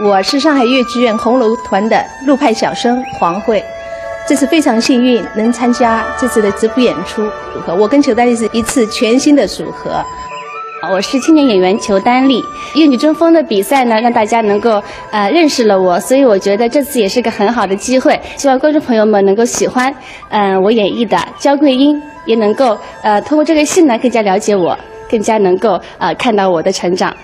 我是上海越剧院红楼团的陆派小生黄慧，这次非常幸运能参加这次的直播演出组合，我跟裘丹丽是一次全新的组合。我是青年演员裘丹丽，粤女争锋的比赛呢，让大家能够认识了我，所以我觉得这次也是个很好的机会，希望观众朋友们能够喜欢我演绎的焦桂英，也能够通过这个戏呢更加了解我，更加能够看到我的成长。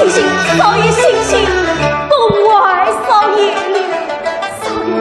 星星，少爷星星，不外少爷了，少爷。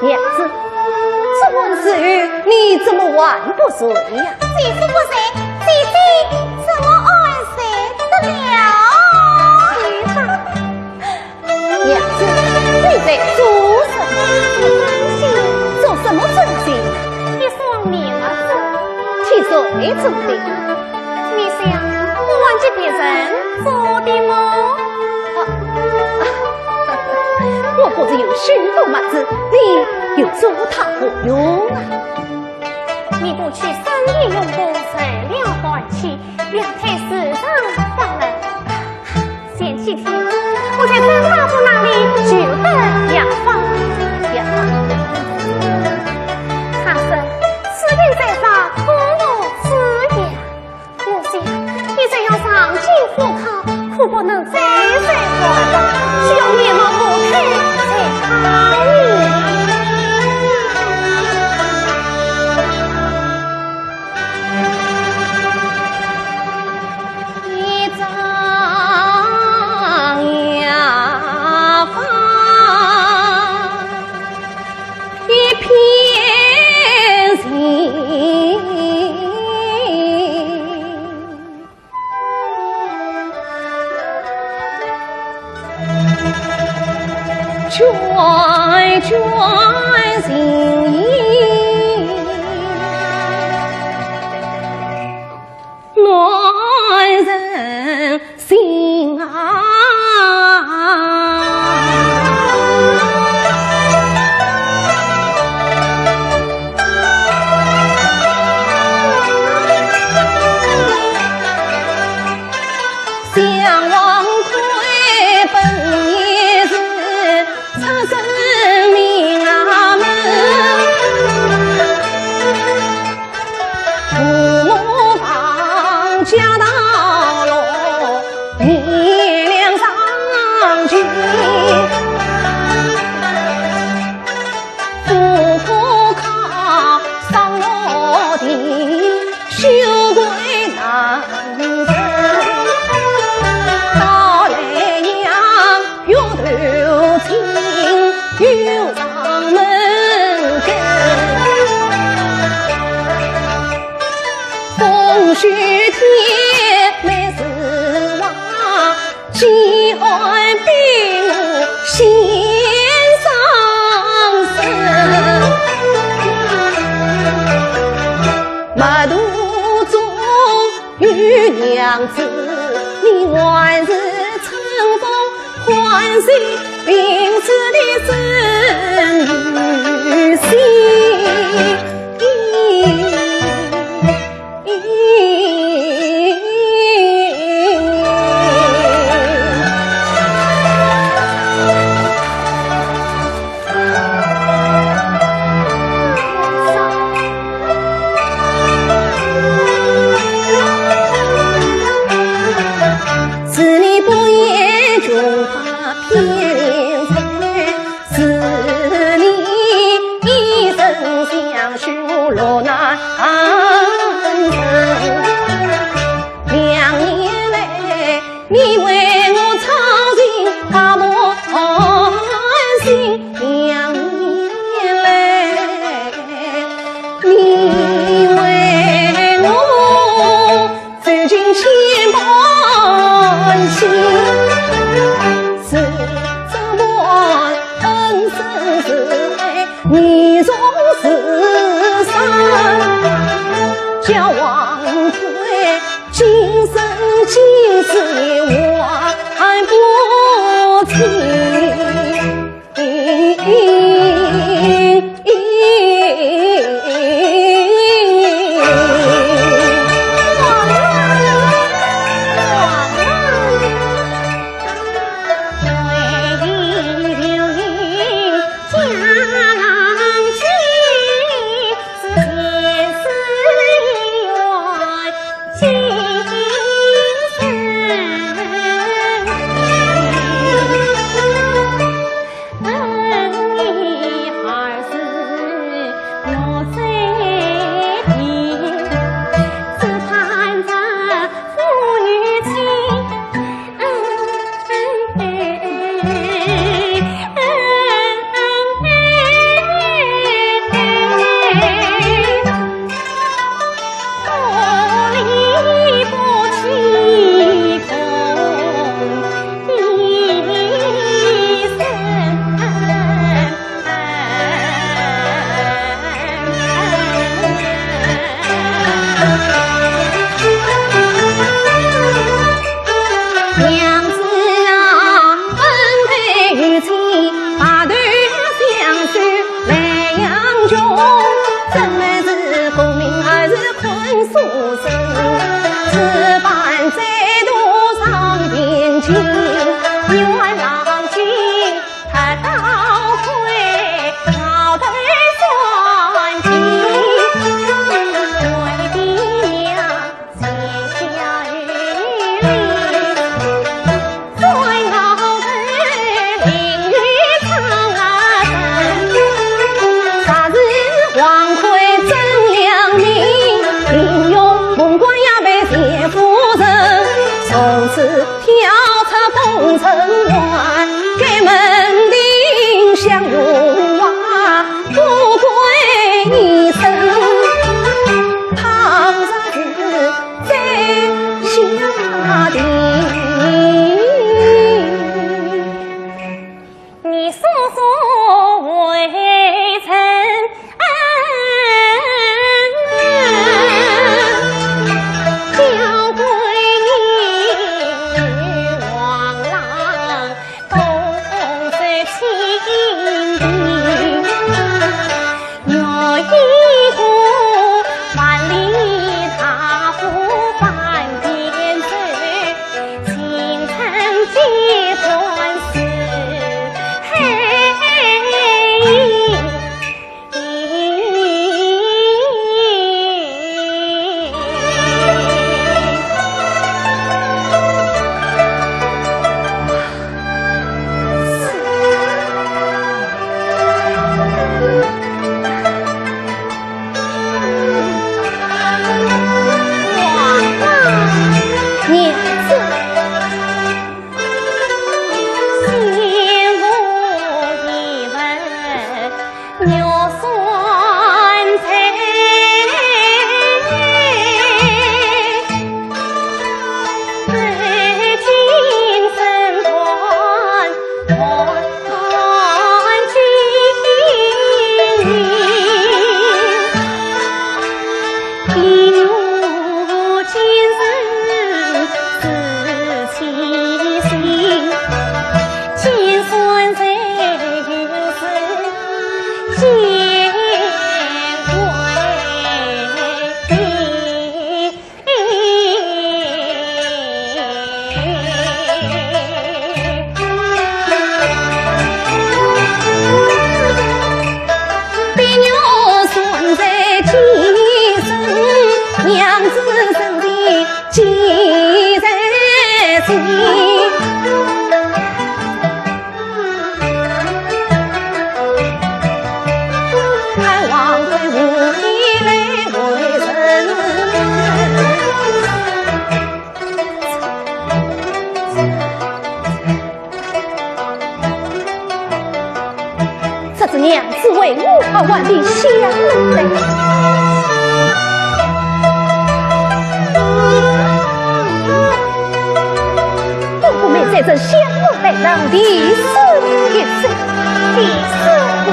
娘子，这问事你怎么还不睡呀？姐夫不睡，姐姐怎么安睡得了？娘子，你在做什么真心？做什么真心？一双面儿子，替谁做的？你想我忘记别人做的吗？我婆子有许多麻子，你又做他何用啊？你不去生意用功，成了欢气，两腿时常放了。前几天我在曾大夫那里求得药方，他说此病在上，可无此药。我想你这样上进赴考，可不能再过了，需要面貌不退才好你。卷心意，暖人心啊！向往亏本也是苍生命啊们，父母放家到老，你俩上去，不可靠上我的羞愧难分。又上门根，风雪天没事望，饥寒逼我心伤神。马途中遇娘子，你还是乘风欢喜。临死的真女心，是你不言中发偏。落难2年来，你为我操心他莫安心；2年来，你为我走进千般情，是怎么恩深似海，你总是。叫王推今生今世我还不清，家郎君。情，愿郎君他到回朝对算计，为爹娘写下日历，在脑门明月苍生，啥日王魁真良民，应用文官呀被谢夫人，从此跳插宫城外，给门丁相容啊，富贵一生，倘若是在下的。你诉诉微臣交归你王郎共在情敌，有一股万里大湖翻边走，青城几段事。娘子为500万的相累，我们在这相累上第4一次，第4步。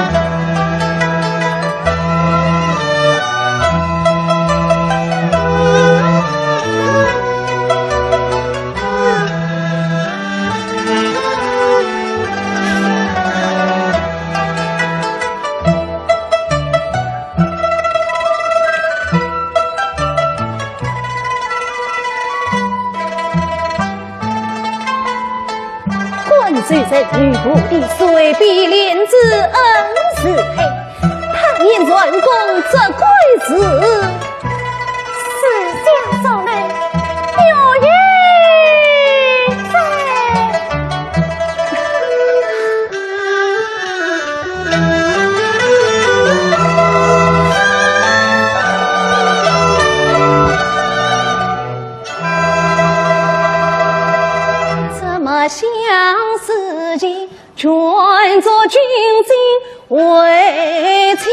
虽在吕布的随笔连子恩是配，倘言软公这贵子，思想受累，有言在。怎么相思情，转作君亲为妻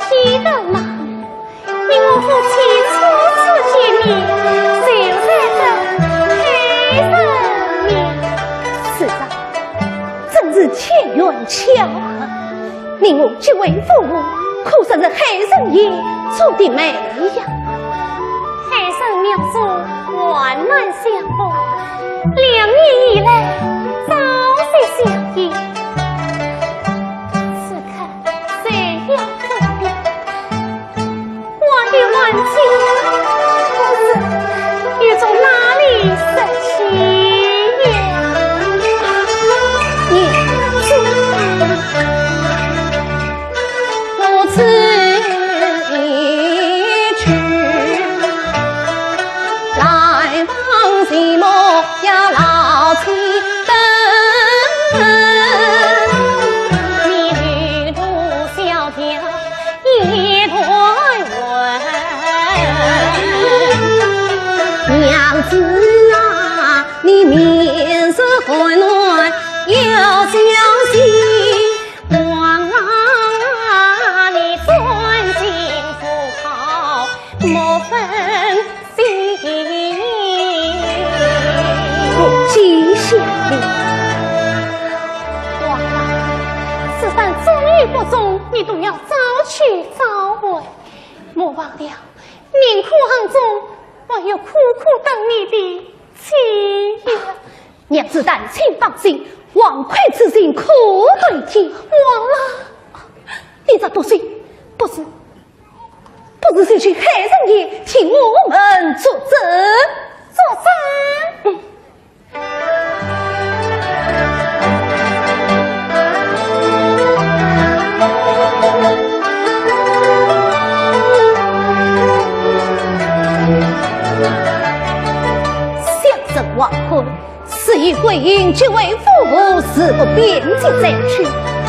记得吗？你我夫妻初次见面，就在这黑生面。是的，真是千缘巧合。你我结为父母，可算是黑生夜注定美呀。黑生苗族万难相逢，2年以来朝夕相依。此刻谁要分别？我的万情不知又从哪里拾起呀？如此一去，来往寂寞呀老妻等，你路萧条一团魂，娘子啊，你面色混乱要小心，王啊，你钻进虎口莫分心。我记下你。王啊，此番终于不中，你都要早去早回，莫忘了命苦行中我有苦苦等你的妻呀。娘子但请放心，王魁此行可对天。忘了，你这多岁，不是是去黑人夜替我们作证？作证。相争王魁，是以归隐结为父母，是不边境再去。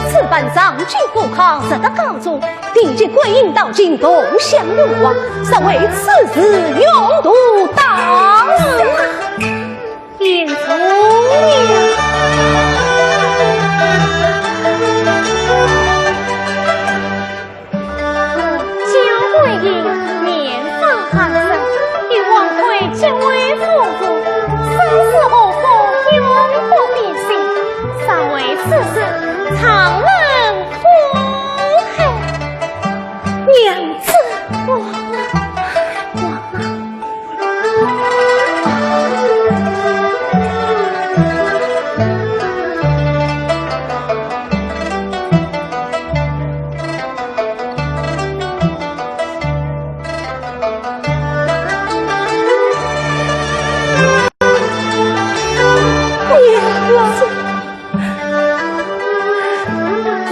此番上军赴康，实得高中，地界归隐到今共享荣华，尚为此事勇独当眼中娘。交归隐年方寒生，与王魁结为父母，生死何妨，永不变心，尚为此事常人苦恨。娘子，王啊，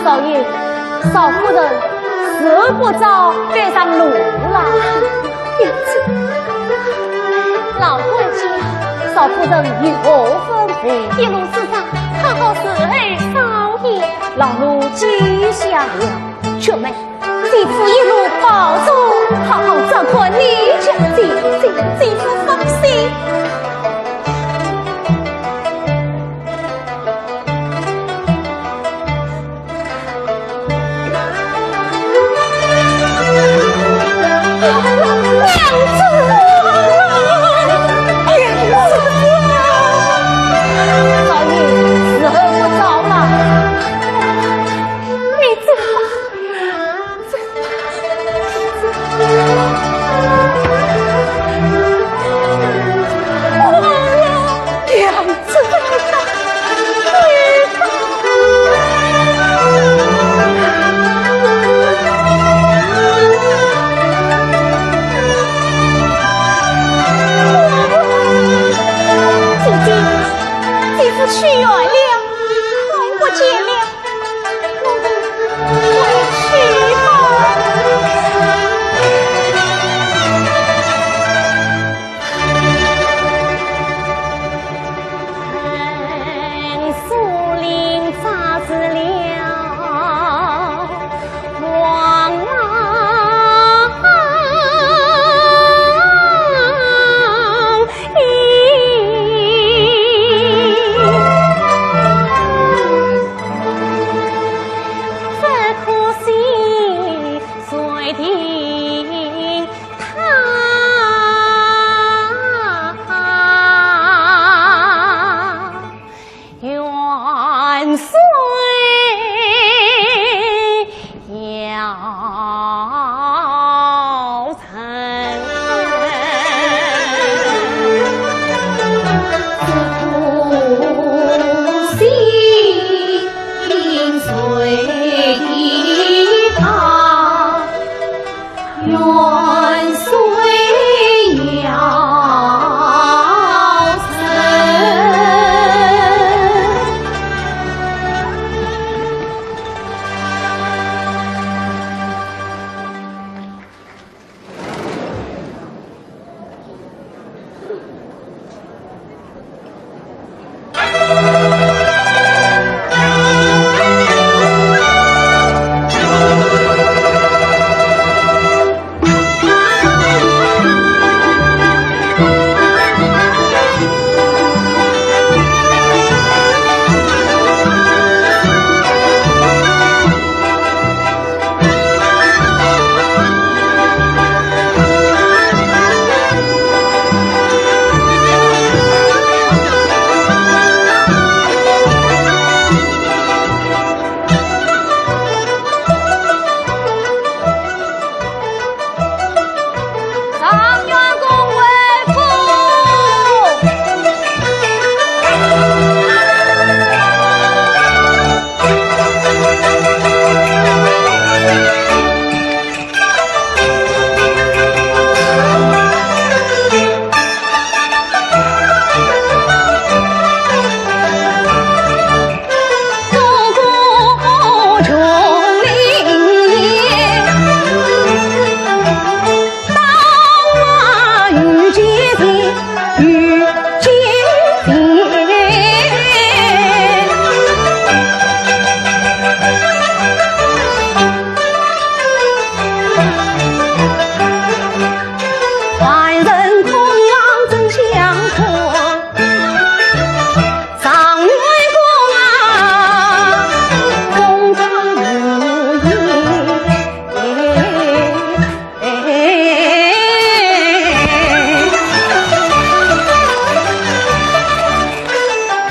少爷，少夫人死不早赶上路了。娘子，老官家，少夫人有何吩咐？一路之上好好侍候少爷。老奴记下了，雀妹，弟妇一路保重，好好照看你家弟妇放心。你走吧，走吧。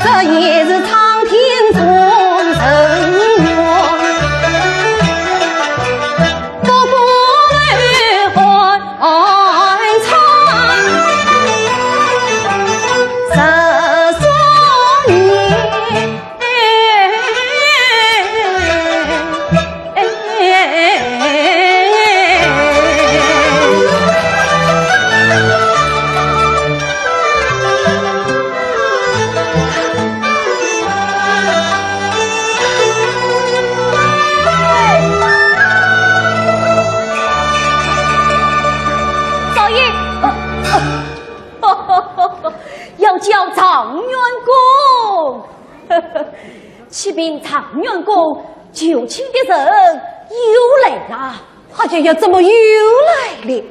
这也是苍天中人我，不过来欢唱十数年。要叫常元公，启禀常元公，救亲的人又来了，他就要怎么又来了？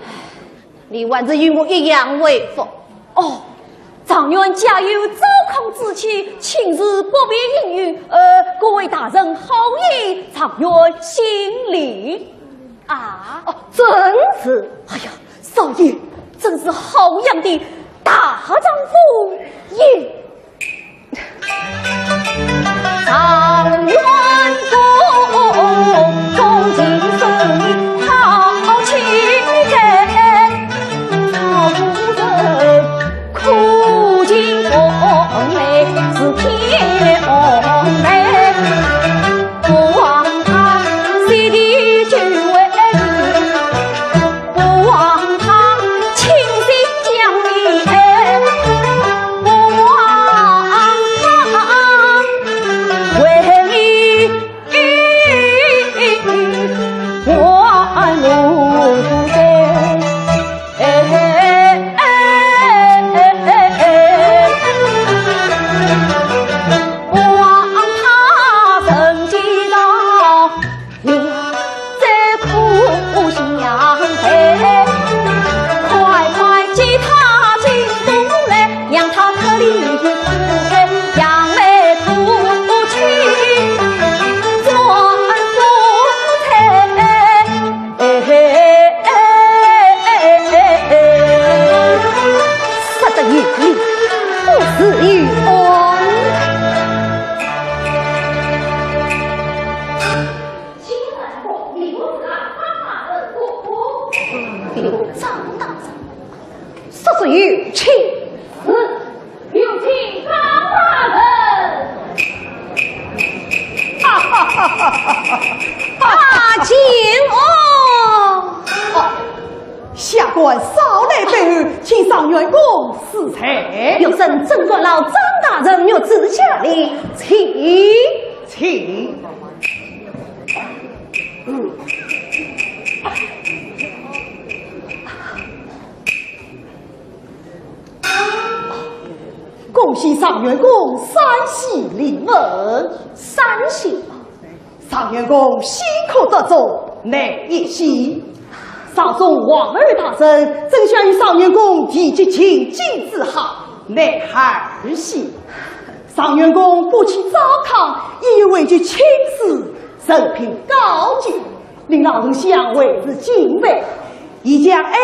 你还是与我一样为否？哦，常元家有周康之妻，亲自不必应允，各位大人好意，常元心领。啊，哦，真是，哎呀，少爷真是好样的大丈夫也。常元公恭敬顺利，好气概，曹夫人苦尽风泪是天泪，不忘他谁的君位，不忘他亲心将你，不忘他为你万路的。不忘他曾记到这苦相陪，快快记他进宫来，让他可怜苦悲，扬眉吐气，转夫妻。杀得有理，不死于风。张大人，杀死于亲，有请张大人。哈哈哈哈哈！大秦哦，下官少来备案，请上元公赐菜。有甚正官老张大人有旨下令，请。恭喜上元公三喜临门，三喜上元公辛苦得中，乃一喜。上中王二大人正想与上元公提及请进之好，乃二喜。上元公不弃糟糠，亦畏惧亲事，人品高洁，令老人相为之敬畏。已将儿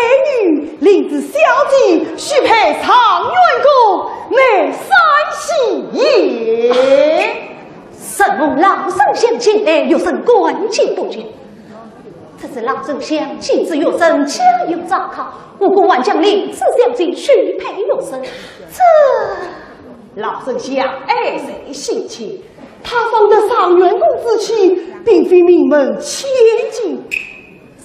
女领至孝敬，许配常元公，乃三喜也。神蒙老圣相亲，有甚关键不决？这是老丞相亲自有生，家有糟糠，无辜万将领至孝敬，许配有生，这老丞相爱谁心切？他方的上元公之妻，并非名门千金。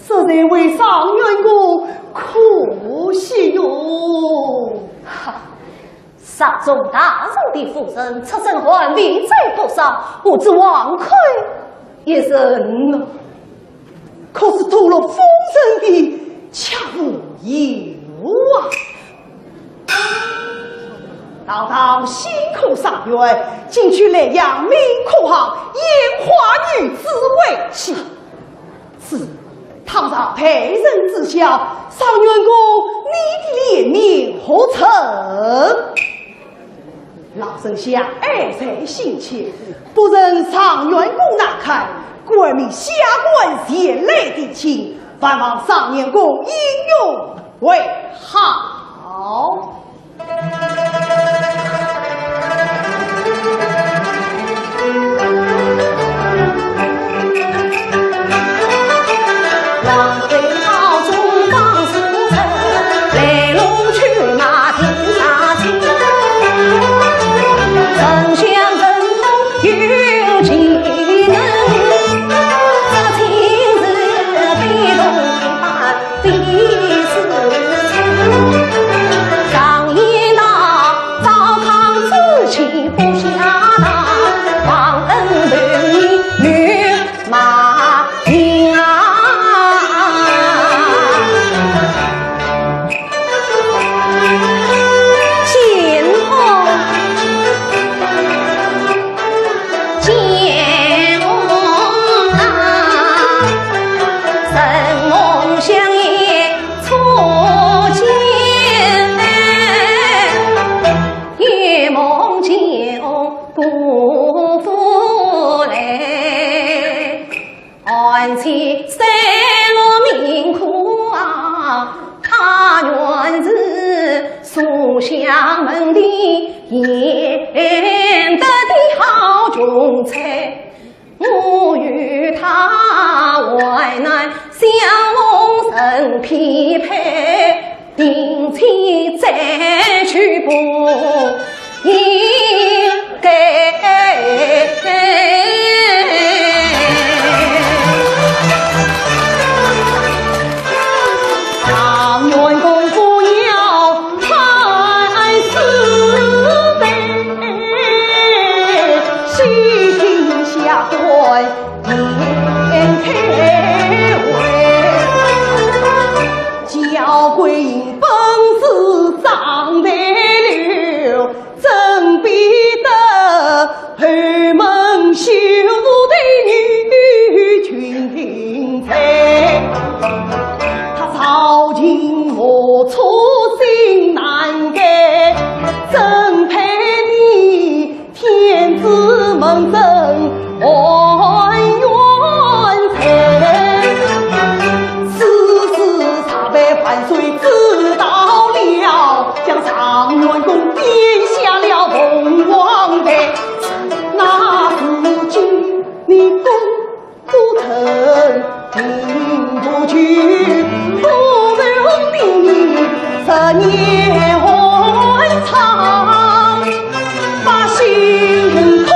实在为上元公可惜哟！哈，上中大人的夫人出身还命在多少，我之王亏也是呢。可是吐了风声的恰无有啊！道道辛苦上元，进去来扬名苦行，烟花女子为妻，是。倘若配人之孝，上元公你的脸面何成？老丞相爱才心切，不忍上元公难堪，国民下官贤内的情，盼望上年公应用为好。王妃朝中放书城，来龙去马听杀情。丞相神通有技能，这情是被动平凡第四层。上一那赵康自欺不下当，王恩对你女马听啊。三落命苦啊，他原是书香门第，贤德的好穷才。我与他为难，相逢成匹配，定期再去不应该。教归因本是长得溜，真比得后门修的女群听才。他朝秦我初心难改，真配你天子门生还冤才。万岁知道了，将常元公编下了凤凰台，那如今你公不曾听不去，不能令你10年还长，把心苦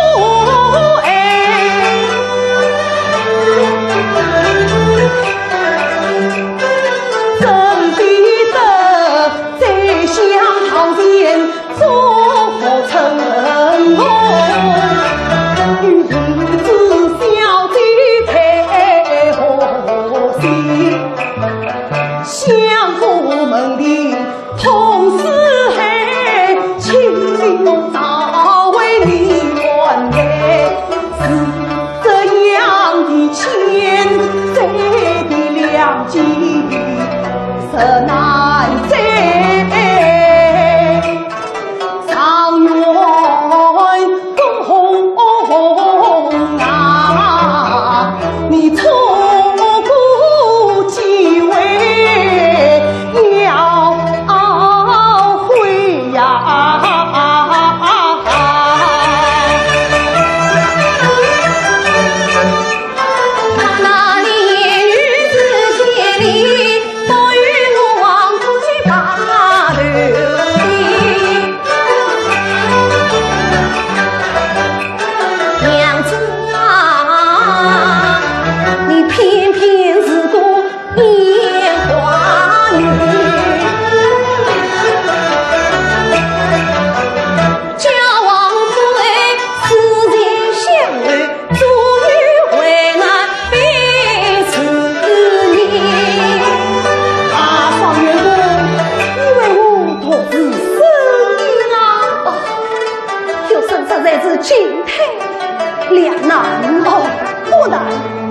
相府门的同四海，亲临早为你还给，是这样的千岁的良机，实难在上元公啊，你错过机会。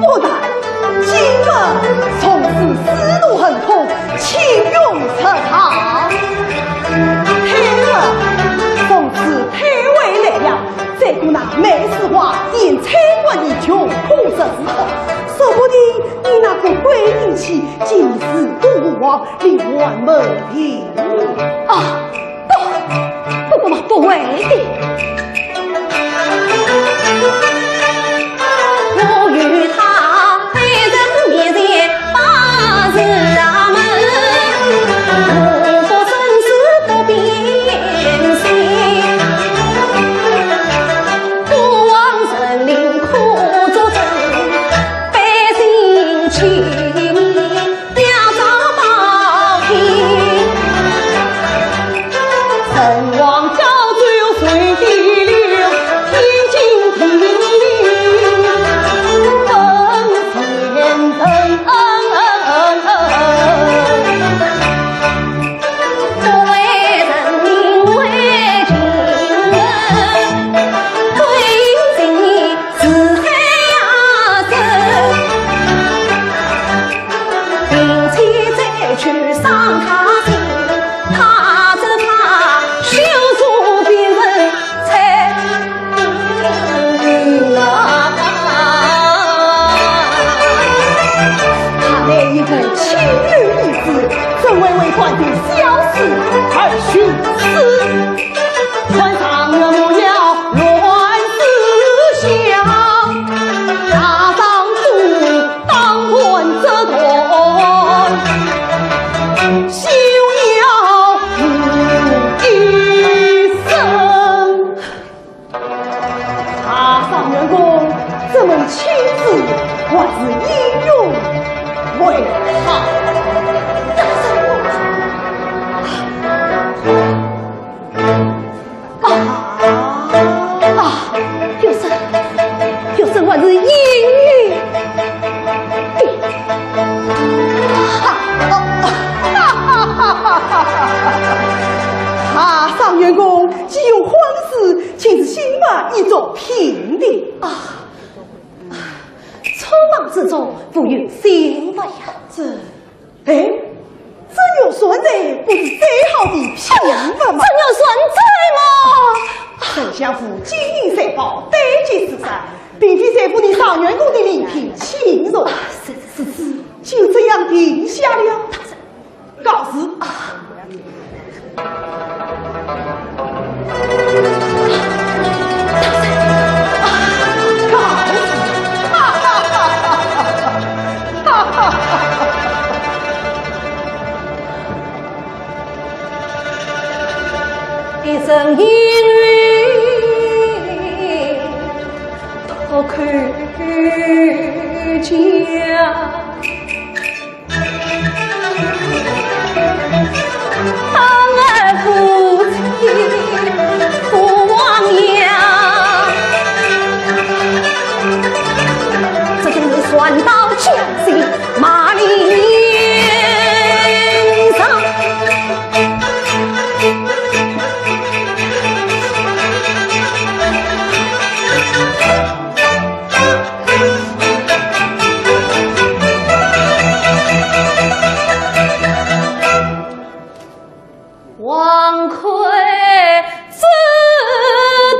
不难，今个从此思路很空，情用彻长。听了，从此太为来了，再在乎那美食花因参观一穷苦着之后，说不定你那个鬼灵气今世不忘，令万门平啊！不为的。我与他非人面前八字大门，无过生死不变心，不枉人民苦作证，百姓情要遭报应，神王教最随地流，天经地义，奉天承不为人民为情人，对心自海呀深，并且再去伤他心，他只怕羞辱别人才他那一个情侣意思，怎为为官的小事而徇私？官上人不要乱思想，大丈夫当官则断，休要一生。他上人公这门亲自还是英勇为好。有生还是英语他上员工既有皇室，请是心吧一种评定啊。匆忙之中不有心法呀。这有孙子不是最好的评分吗？真有孙子吗？丞相府金银财宝堆积四散，并非在乎你上员工的礼品轻容。是，就这样定下了。告辞。一声英语多可嘉，当儿夫妻不忘养，这真是算到江西马里上。王魁自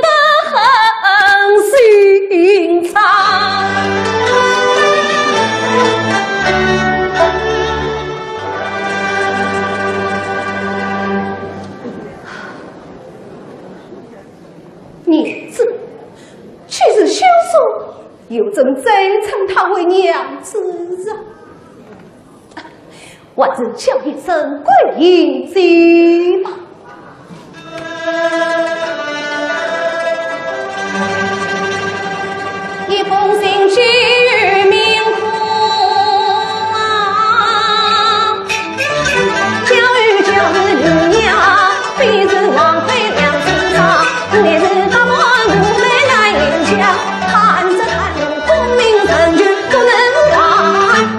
得很心肠，娘子，却是羞辱，有怎真称她为娘子啊？还是叫一声贵迎接吧。一封信寄予明空啊，教育你呀，必是王妃娘子长，你是大魔奴美来演讲，看着看着功名成就不能忘，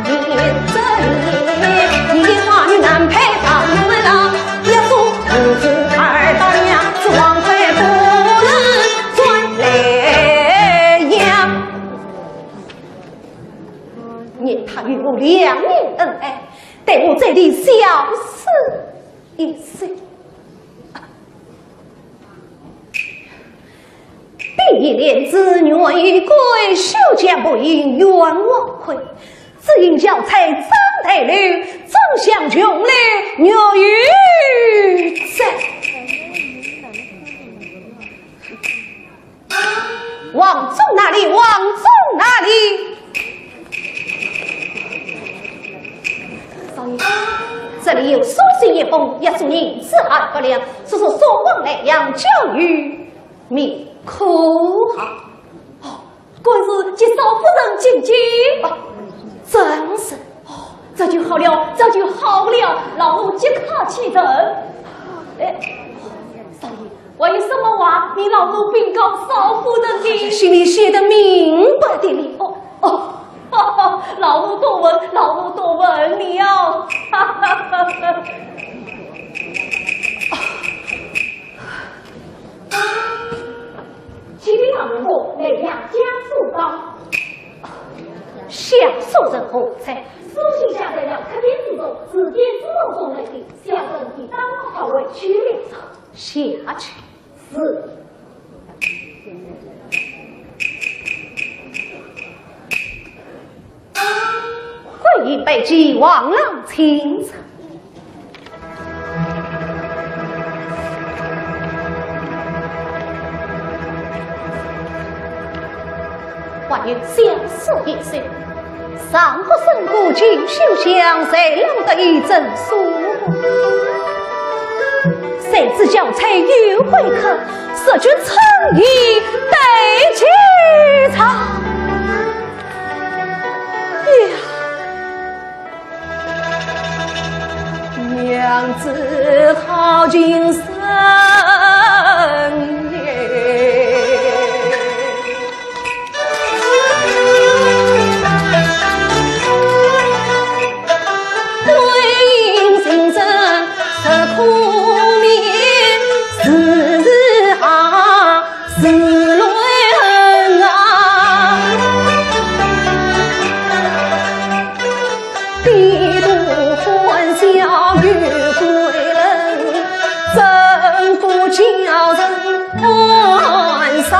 你这里你话语难配当门郎，要说不知二大娘是王妃不能转来呀。念他与我两年恩爱，待我这里小事一事，一连子女归守将不应冤枉亏，只因教才张太吕总想穷了虐于在。王宗哪里？王宗哪里？少爷，这里有书信一封，也属您自案不良，说所望来阳教育命可好？哦，果是接少夫人进京啊，真是哦，这就好了，这就好了，老奴即刻启程。哎，少爷。我有什么话，你老奴禀告少夫人的，心里写得明白的哩。哦，老奴多闻，老奴多闻你哦。请你老奴来阳江诉告，享受人何才？书信下在了客厅之中，指点之路中来的，小人已当好为去了下去。是。会议北极望浪清晨，还有相思一生，上河深谷锦绣香，谁浪得一阵舒服？谁知教才有会客，色君诚意对其场。娘子好精神也。对应心声是苦命。是泪啊，帝都欢笑与归人，政府叫人欢丧。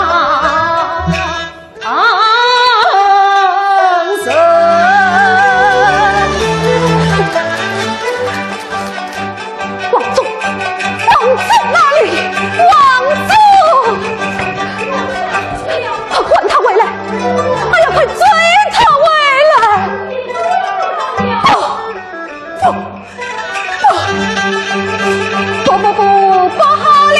不好了！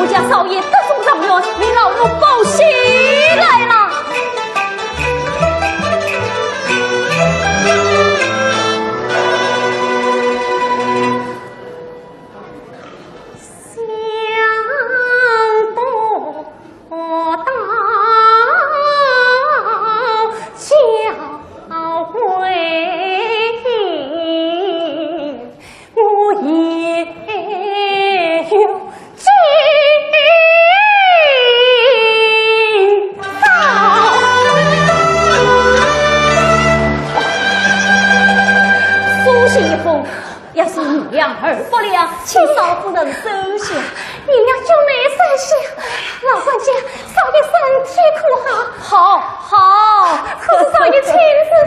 我家少爷得中状元，你老奴恭喜来了。儿不良，请少不能收下。你俩就没收下，老管家，少爷身体可好？好，可是少爷亲自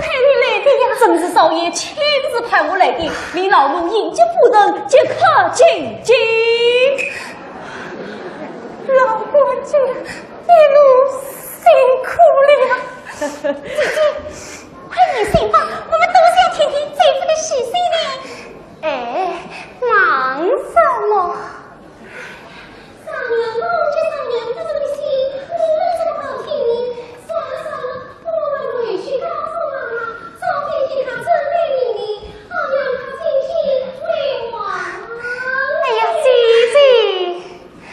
派你来的呀。正是少爷亲自派我来的，你老奴应接不能，即刻进京。老管家，一路辛苦了。姐姐，快点醒吧，我们都是要听听姐夫的喜讯的。哎，忙什么？少年梦这少年不忠心，你为什么好听你？算了，我们回去告诉妈妈，早点替她准备礼礼，好让她心情会完。哎呀，姐姐，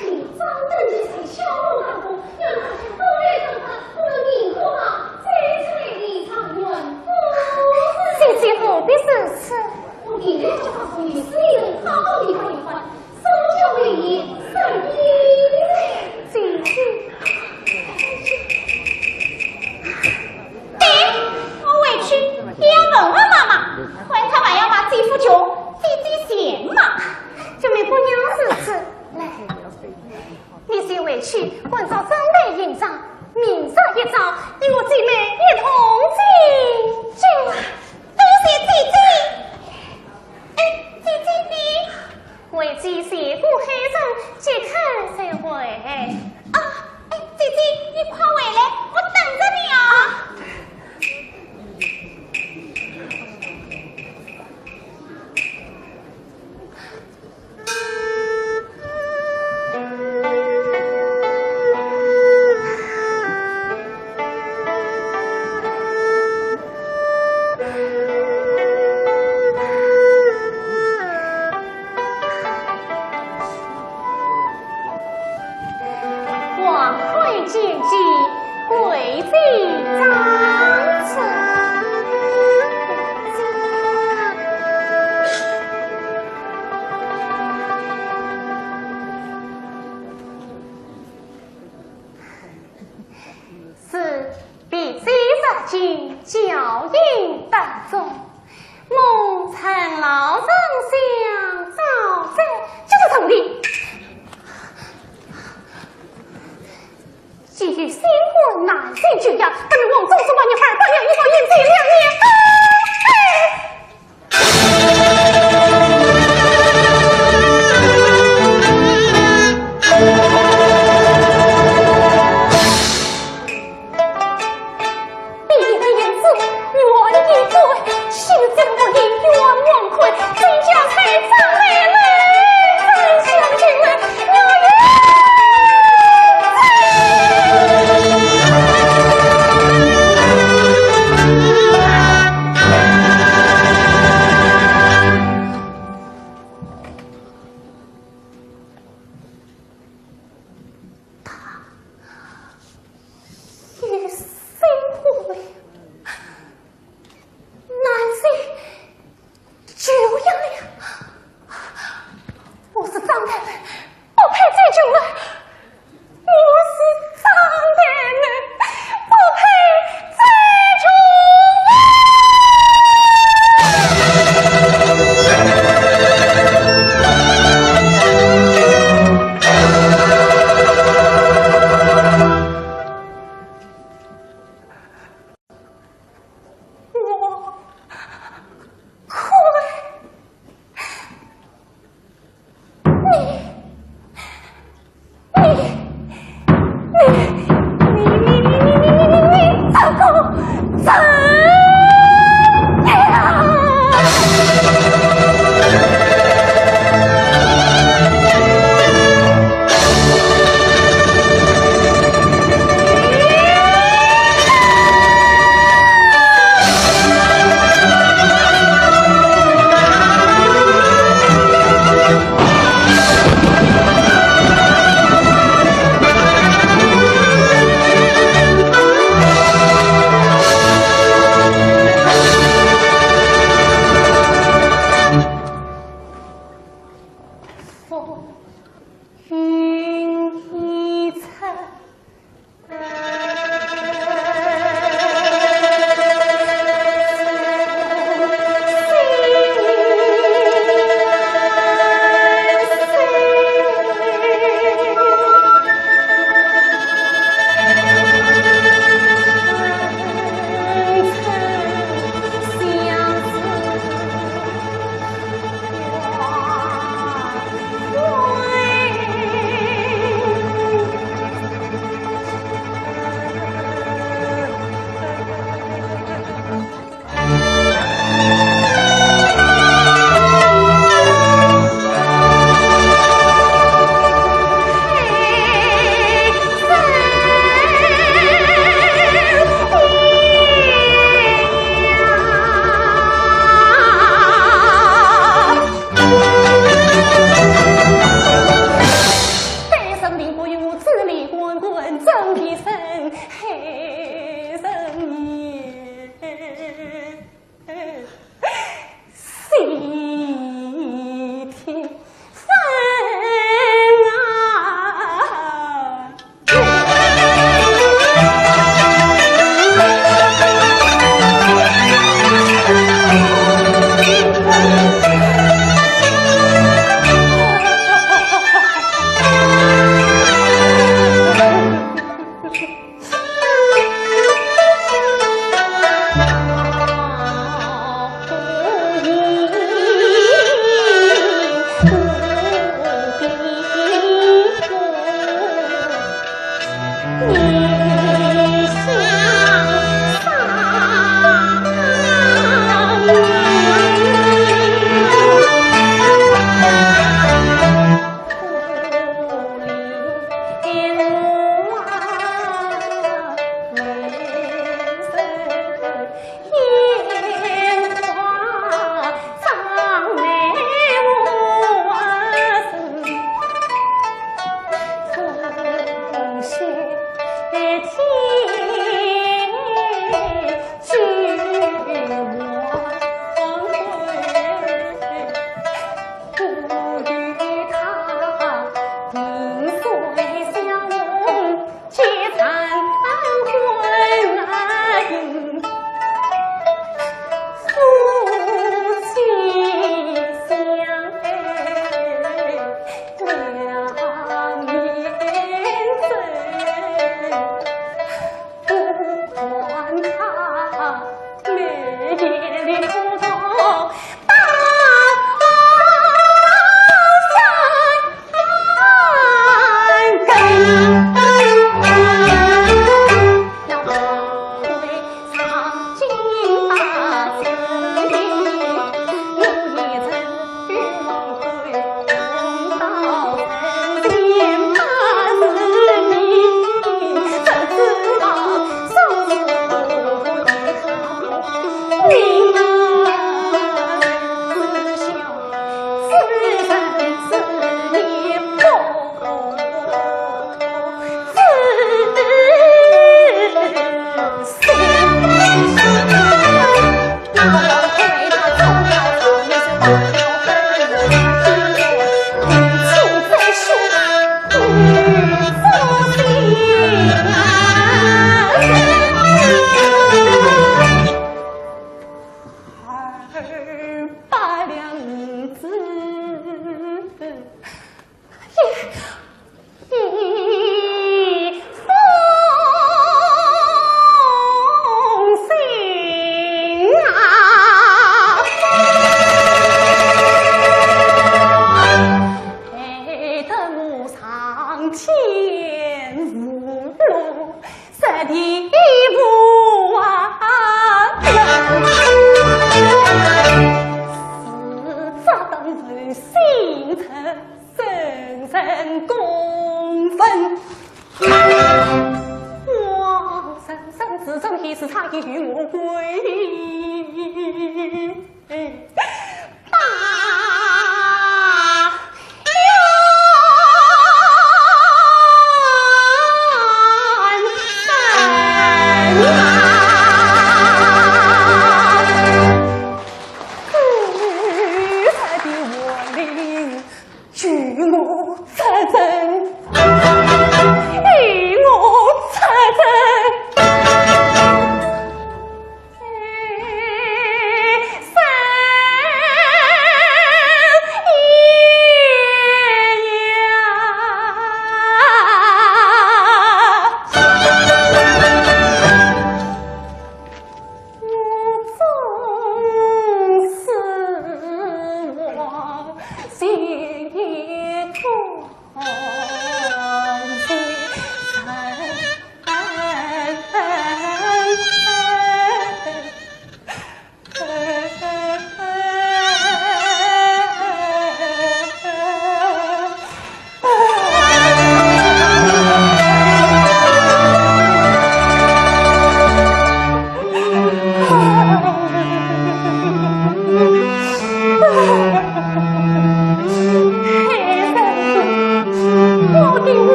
你张灯结彩，敲锣打鼓，让大家都来看看，我们明后好精彩的场面。姐姐何必如此？我今天就告诉你，私人好好的看一看，手脚为宜，胜利姐姐。我委屈，你要问我妈妈，问她还要把姐夫穷，姐姐嫌嘛？这位姑娘如此，来，你先回去，按照正备营帐，明早一早，与我姐妹一同进京。多谢姐姐。姐姐你为姐写过黑证，即刻才回。啊，姐姐你快回来，我等着你啊。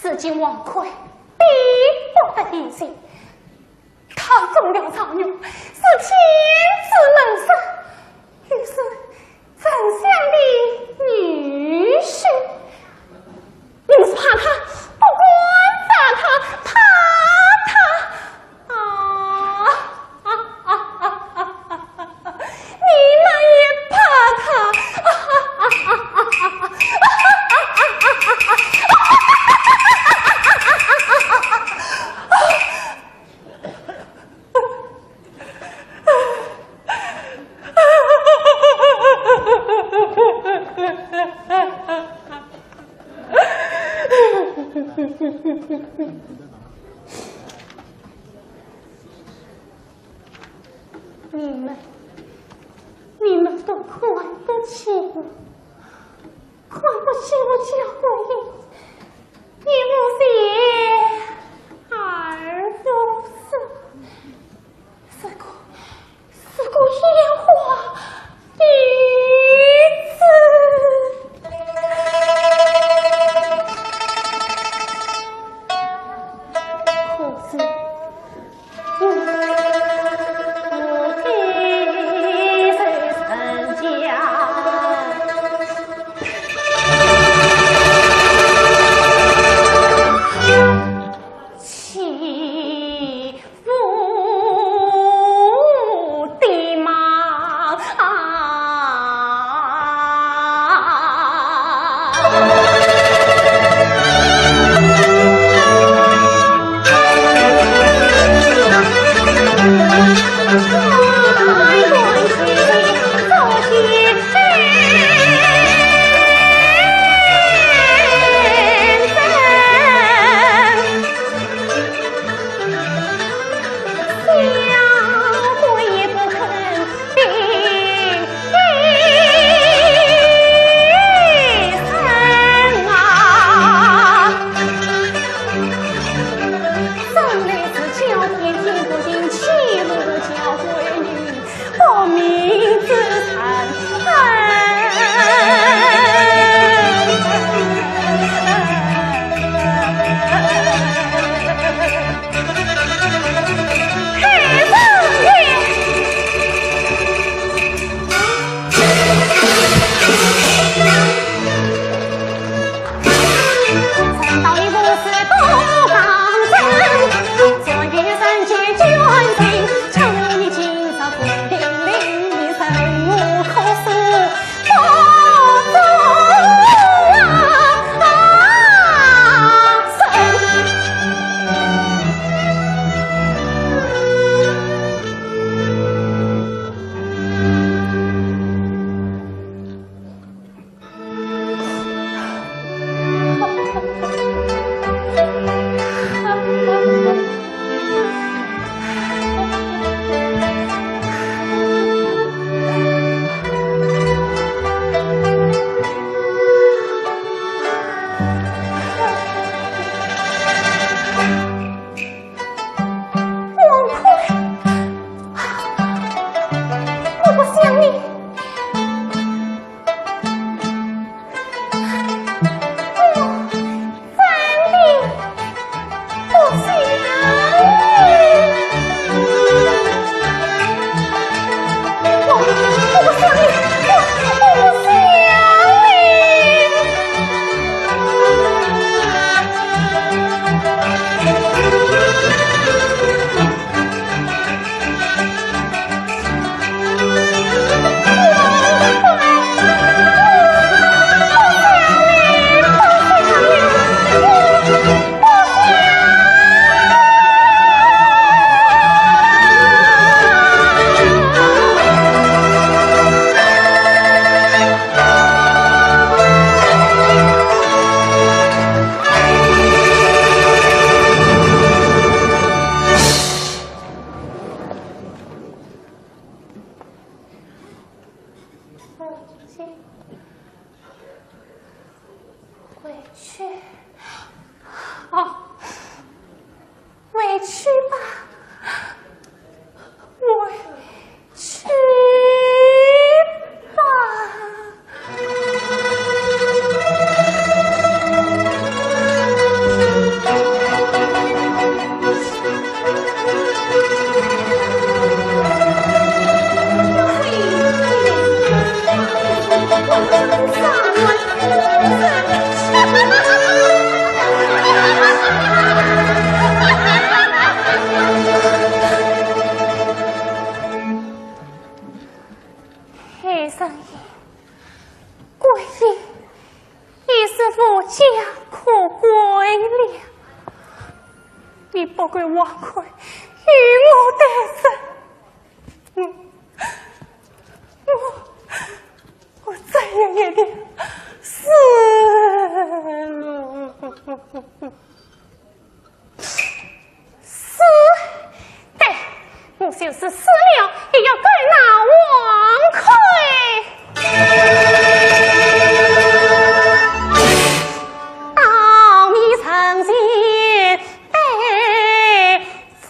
此今王魁逼迫的异性，他中了草药，是你们都看不起我，看不起我家慧英，你不是二不是，是个烟花一次。可是不归我亏，与我得胜。我再也一点死路。了，也要跟那王魁。到你曾经得罪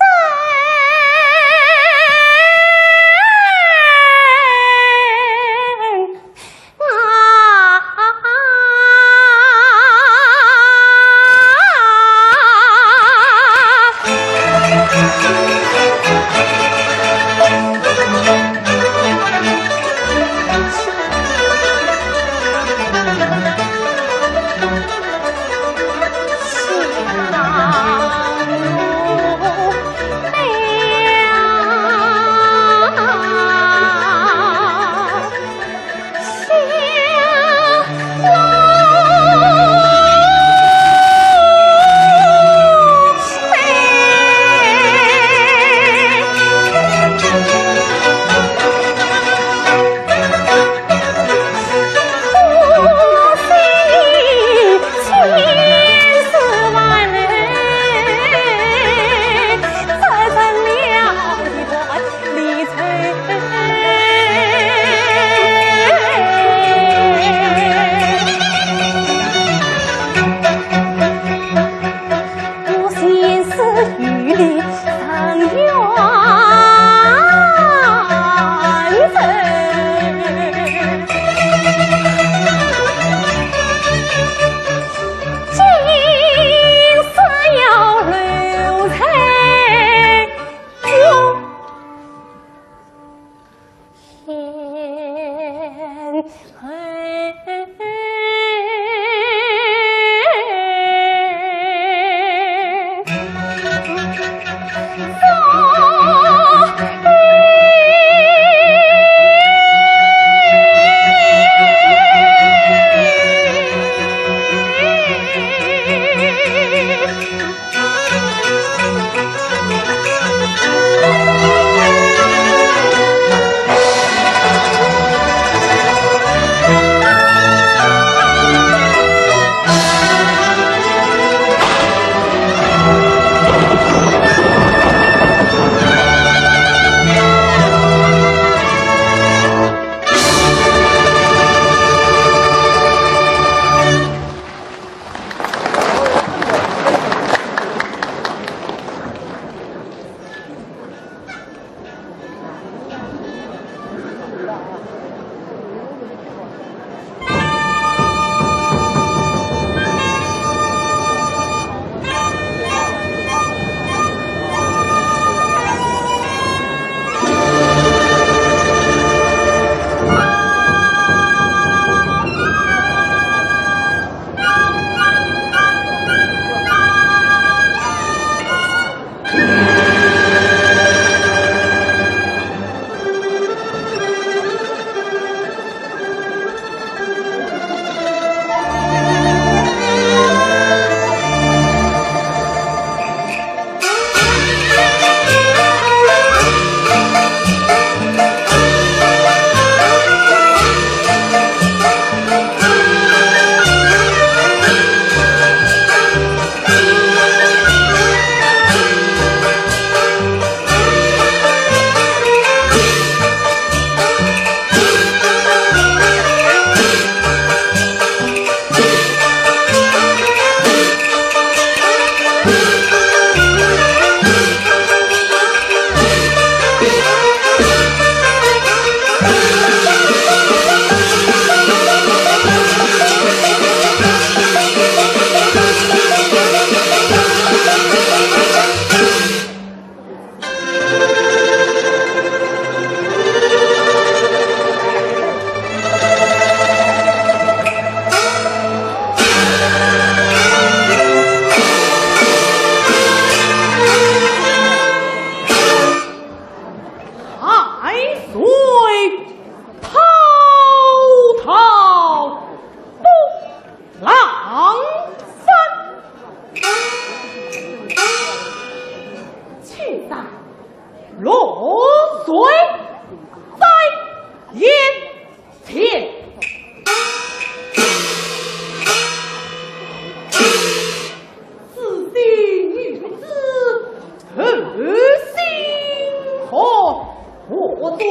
我中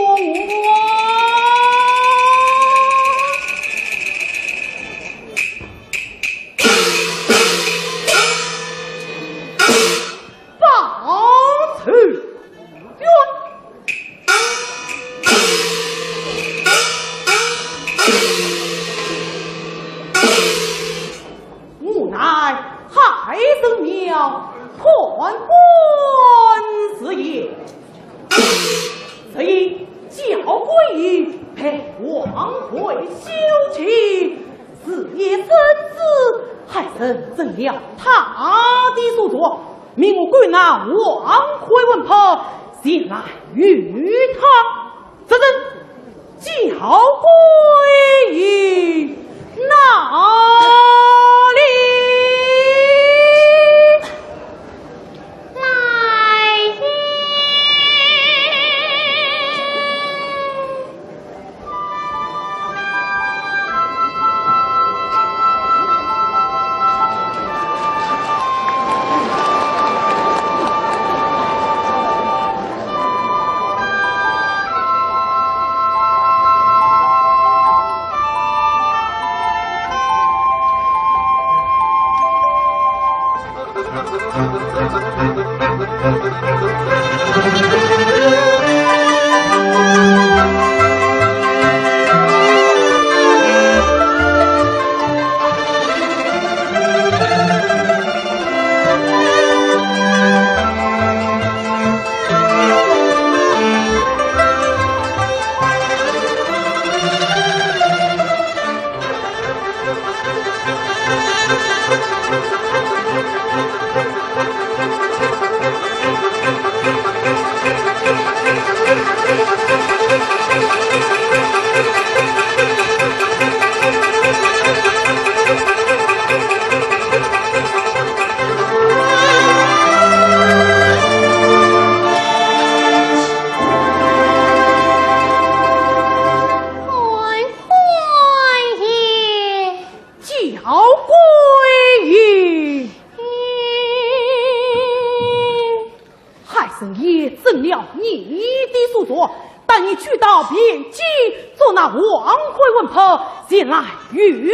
前来与你，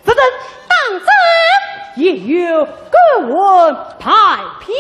此人当真也有各文派票。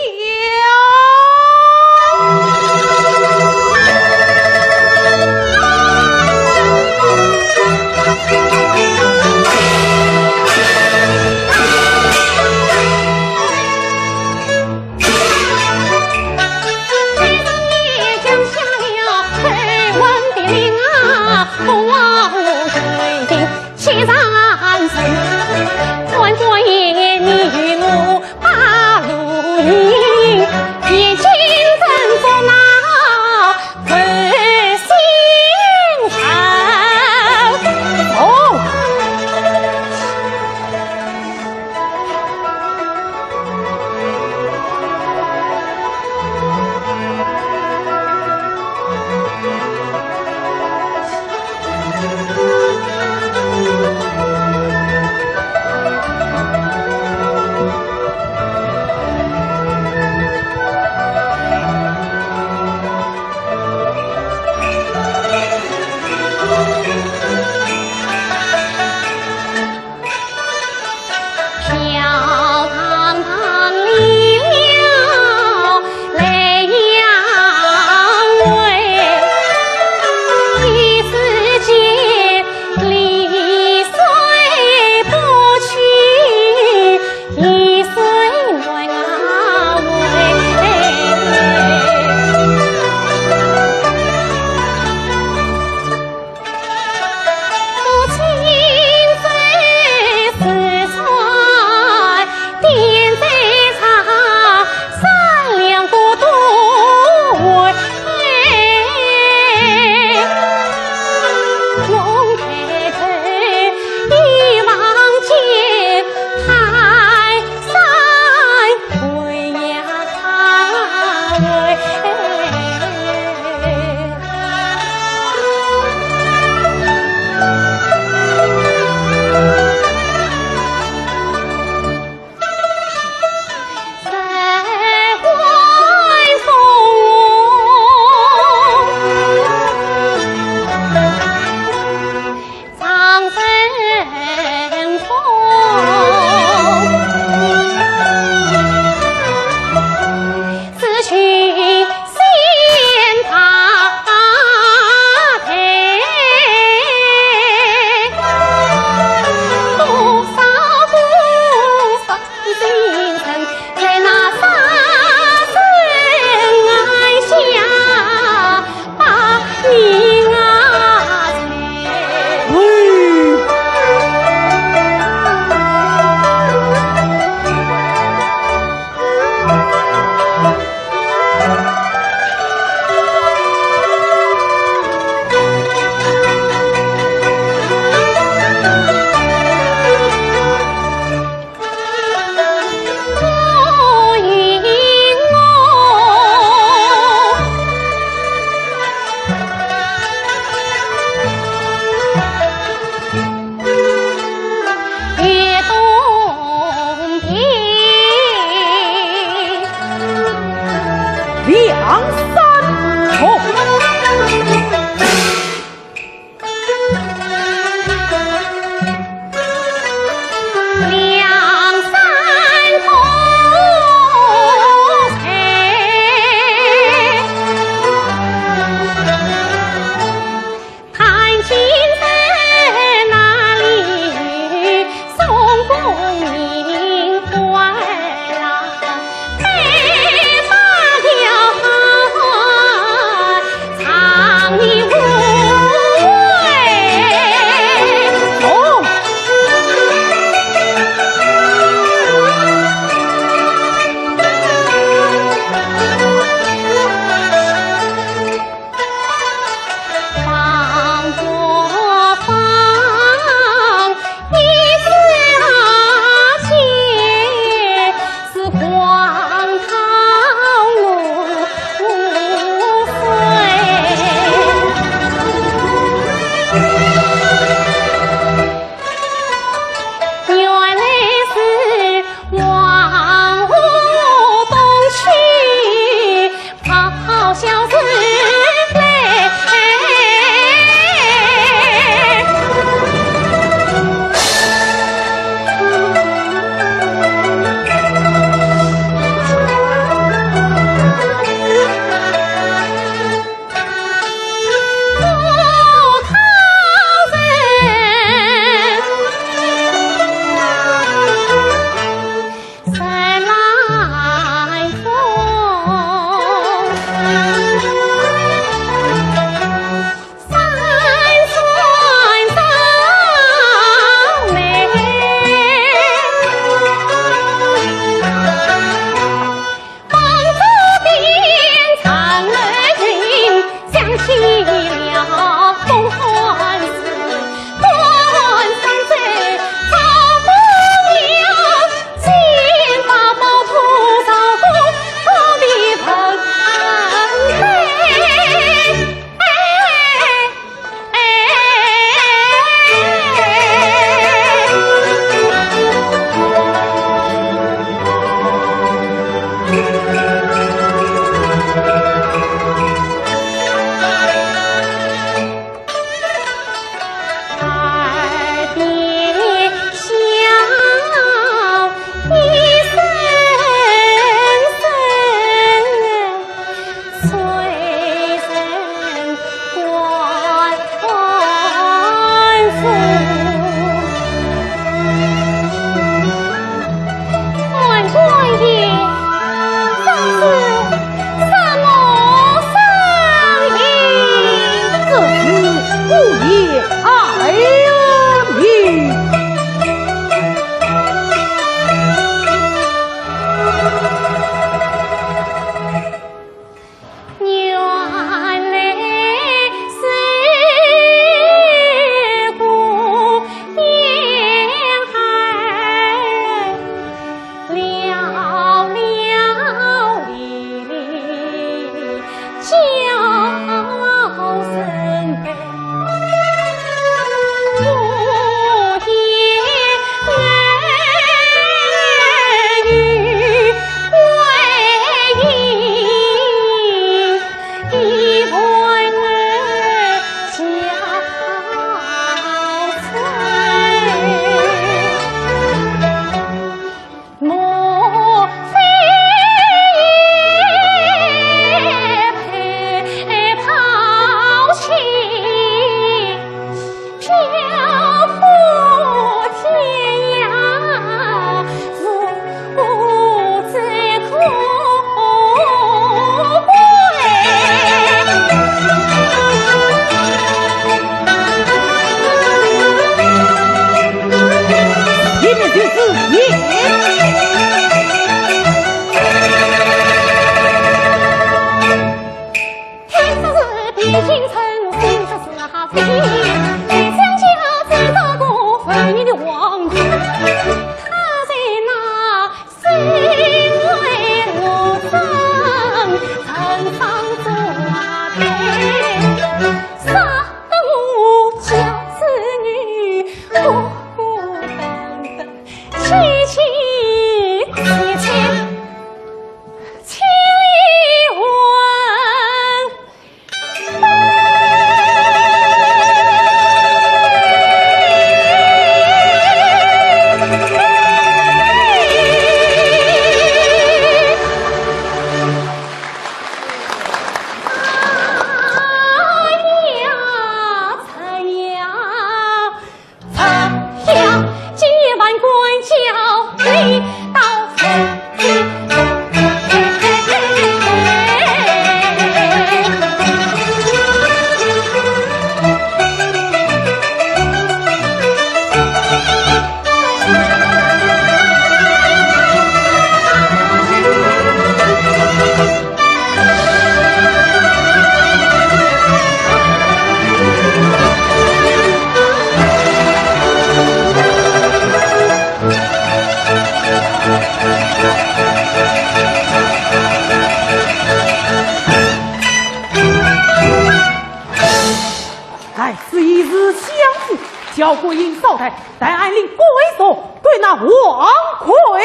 叫桂英扫台，待俺领归所对那王魁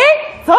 走。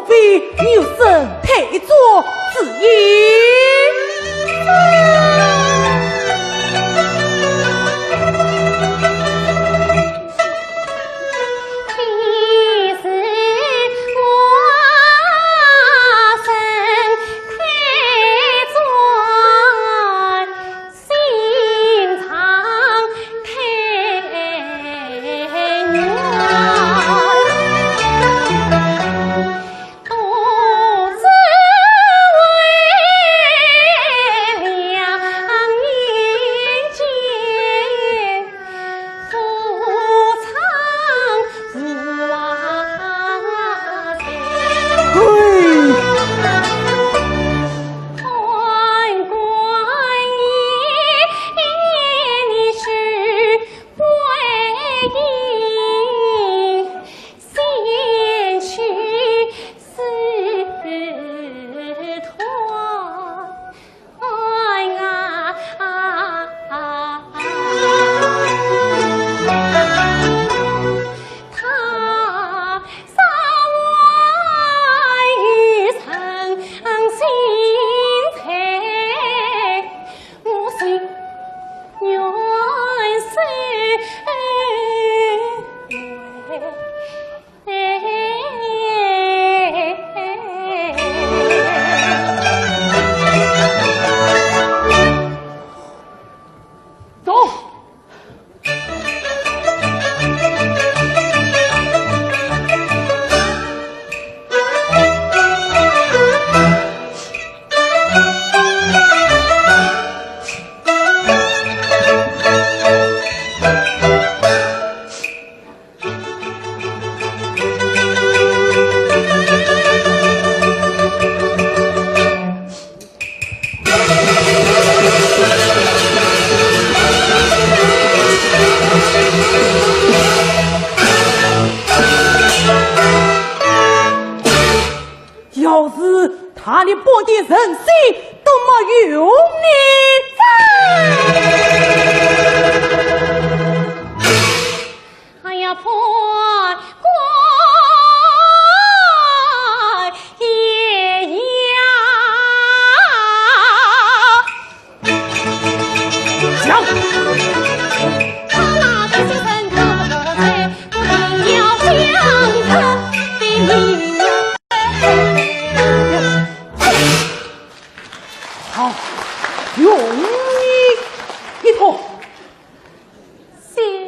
非有生配作之意。要是他连半点人性都没有，你哎呀，破怪爷呀！讲，他那个心狠可不得罪，不定要将他给你。好，用你一通。谢太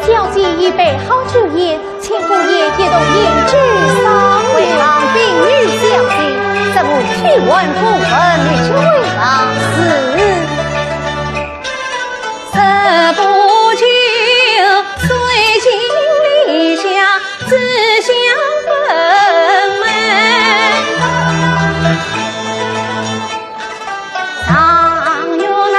小姐已备好酒宴，请姑爷也都言之上。为郎并女小姐，怎么体温不分，女去为郎死？这不久，随心立下，自相分门。常有那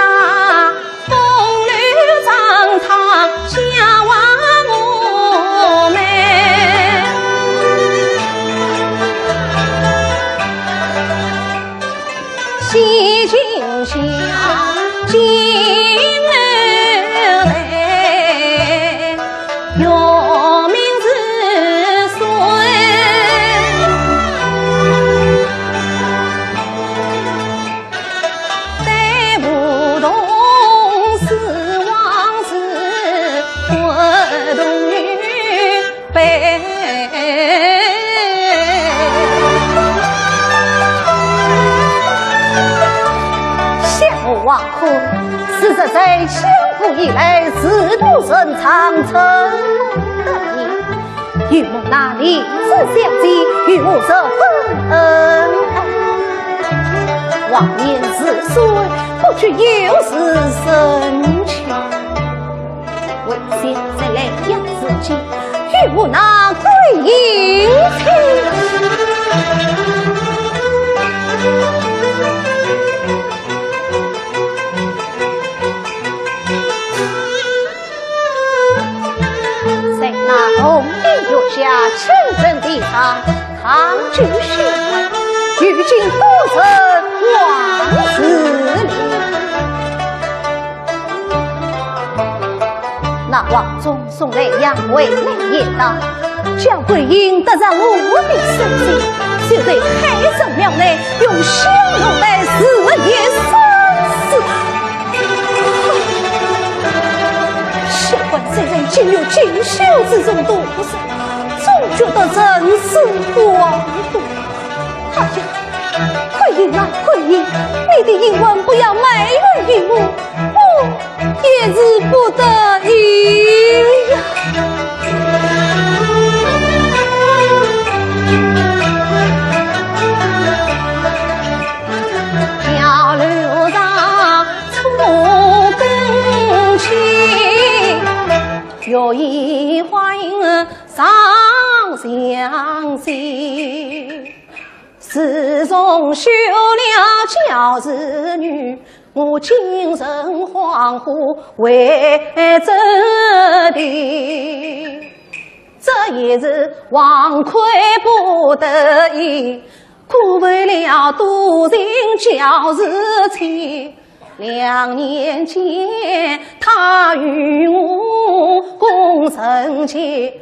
今宵金门来，有名之孙，带不动是王子，活动女辈。王后是这在相府以来自度深长承蒙的你，与我那里是相继，与我这份恩爱。往年子孙不知有时深情，为现在来养自己，与我那归隐情。红颜月下称真的他抗拒虚伪，如今不成王子里。那王中送来杨贵来言道，将贵应得上我的手心，就在海上庙内用香炉来日夜生死。小官虽然竟有锦绣之中度生，总觉得人世荒芜。哎呀，贵英啊贵英，你的英文不要埋怨于我，我也是不得已呀。漂流上错根情，有意花影上相惜，自从休了教子女，我精神恍惚为这地，这也是王魁不得已，顾为了多人教子妻。2年前，他与我共成亲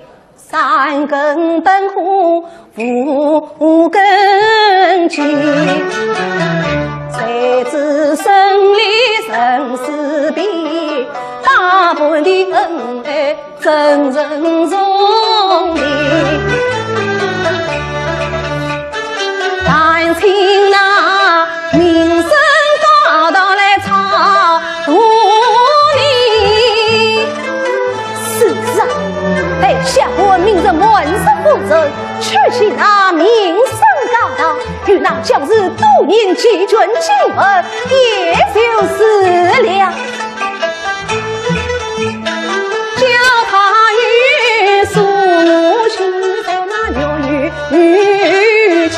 ，3更灯火5更鸡，才知生离生死别，大半的恩爱真正重地。但请那名声高到来操我你，事实上在下我明着满身负责，却起那名声高大，与那将士多年积卷经文，也就是了。叫他与苏秦在那有女情。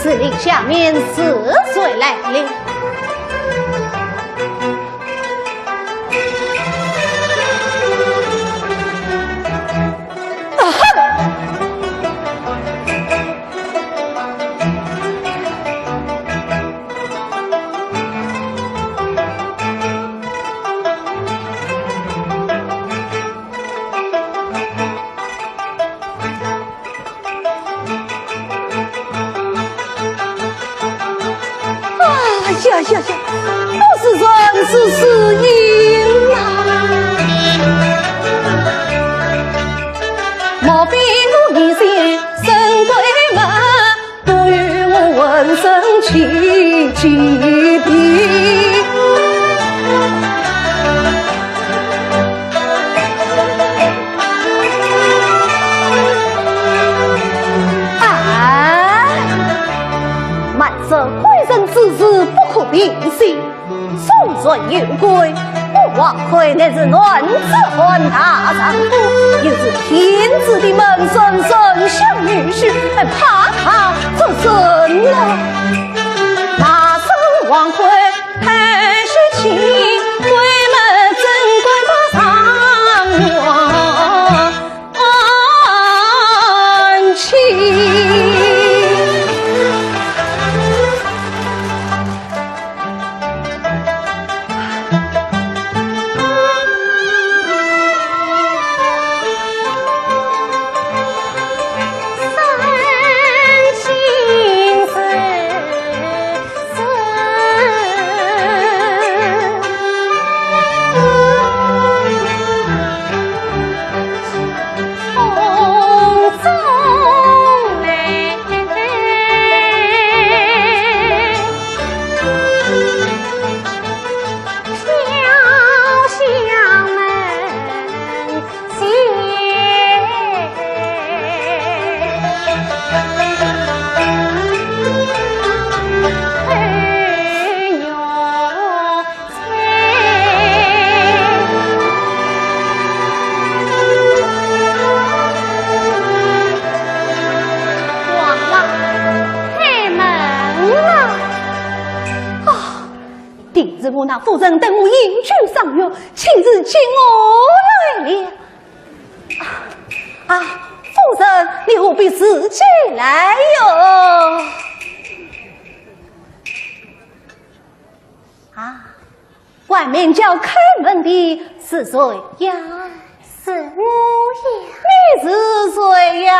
司令下面死水来临，呀，都是人之私隐啊！莫非我以前身贵门，不与我闻声起疾病？满色贵人之事不可平息，送准有归，我王奎乃是乱子汉大丈夫，又是天子的门生，丞相女婿，怕他做甚呢？那是王奎太虚情，鬼门真怪把上王妻。那夫人等我迎君上月，亲自请我来了。夫人，你何必自己来哟？外面叫开门的是谁呀？是我呀。你是谁呀？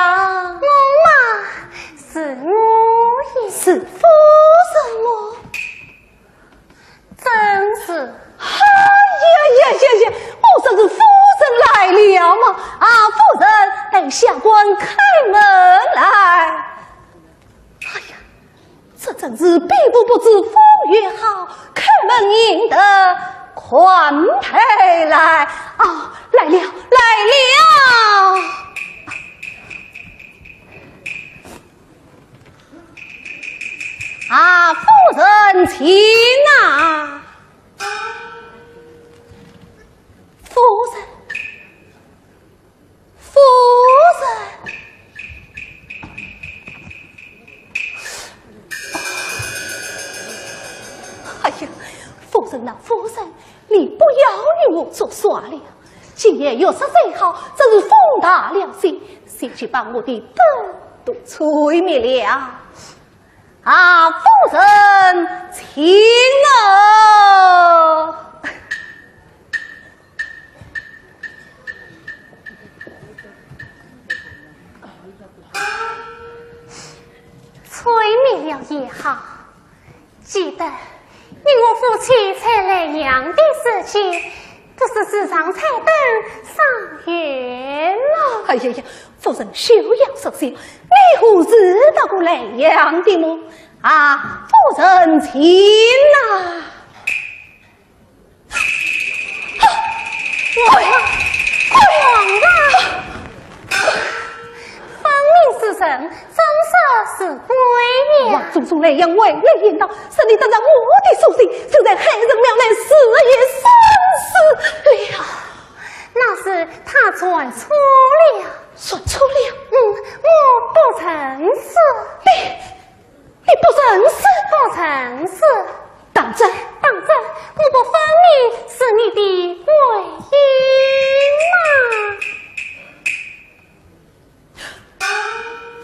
我嘛，是我呀。是夫人哦。真是，呀！我说是夫人来了嘛！夫人，等下官开门来。这真是比武不知风雨好，开门迎得宽陪来。来了！夫人请啊！夫人，夫人，你不要与我作耍了。今夜月色最好，真是风大了些，先去把我的灯都吹灭了。夫人，请哦。催眠了也好，记得你我夫妻才来阳的事情，不是时常彩灯上月吗？夫人休养生息，你何知道过来阳的么？夫人请王方命之神，真实是鬼呀！种种来阳为来言道，是你得到我的手心，就在黑人庙内死也生死了。那是他传出了，我不诚实。你不诚实？不诚实。当真？我不分明是你的鬼婴吗？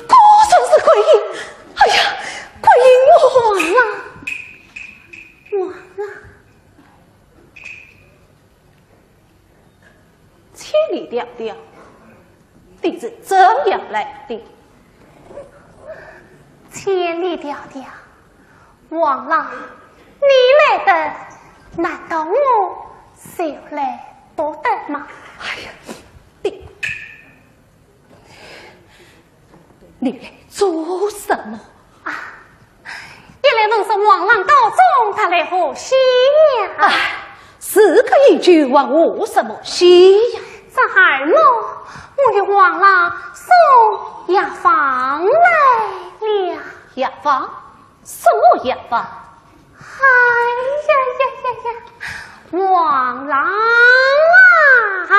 果真是鬼婴！鬼婴忘了。千里迢迢，你是怎样来的？千里迢迢，王郎，你来的，难道我少来不得吗？你来做什么？一来问是王郎告终，他来何西呀？是可以去问我什么西呀？这孩儿我与王郎送药房来了。药房？什么药房？王郎啊，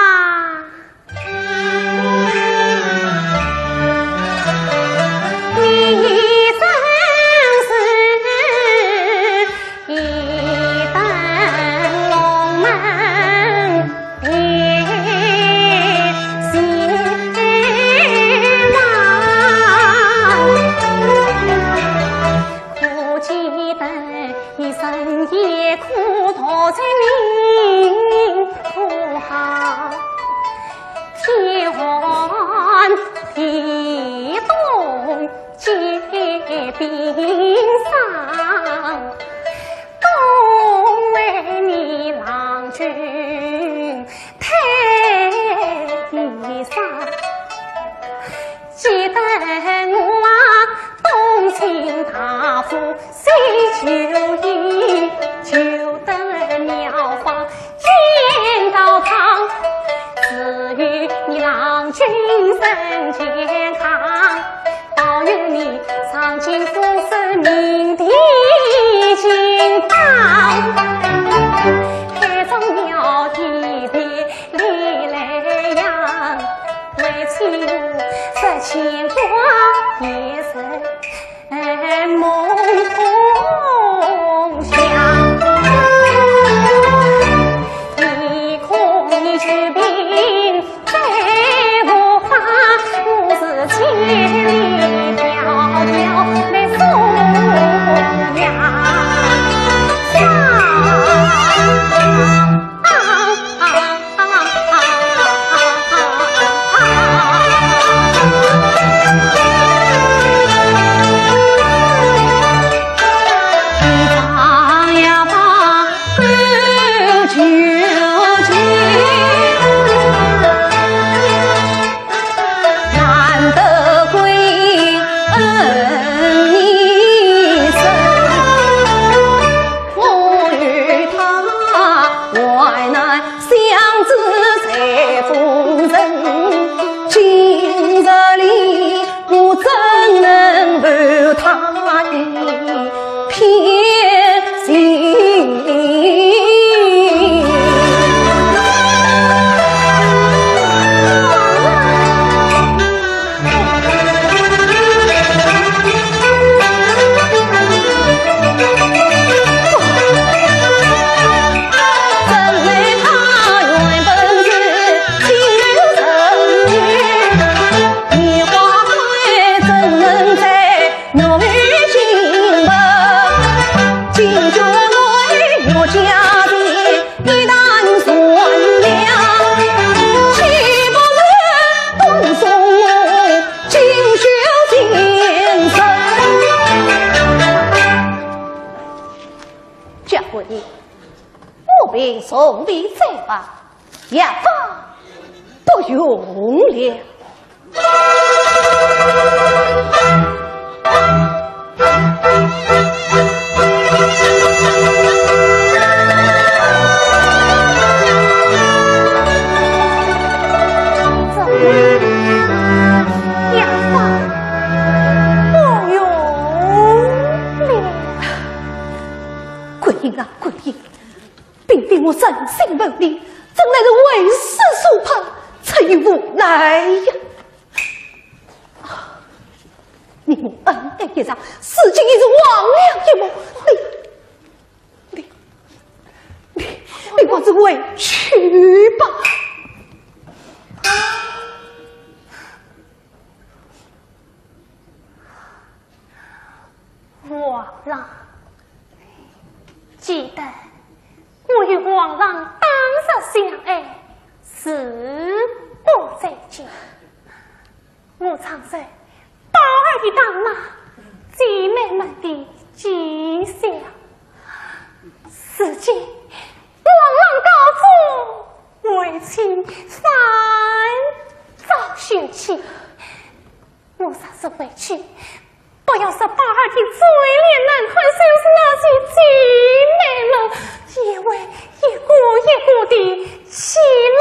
你真是一灯笼门也心忙，苦记得一生也苦托在命不好，天寒地冻结冰霜，都为你郎君太衣裳。记得我东倾大夫谁求医，求得苗黄见到汤，赐予你郎君身健康，保佑你长经富士名地金榜，开宗庙一别李来阳，为妻这牵挂也是梦同乡。你空你去病在无花，我是千里迢迢来送娘。送礼再吧，也罢不用了。我真心问你，怎奈是为师所怕，才与无奈呀！你我恩爱一场，事情已是忘了一幕。你我是委屈吧？王郎，记得我与王郎当日相爱，誓不再见。我常在宝儿的当那姐妹们的吉祥，如今王郎高父为妻反遭休妻，我啥是委屈？不要说宝儿的嘴脸难看，就是那些姐妹们也会一股一股的喜乐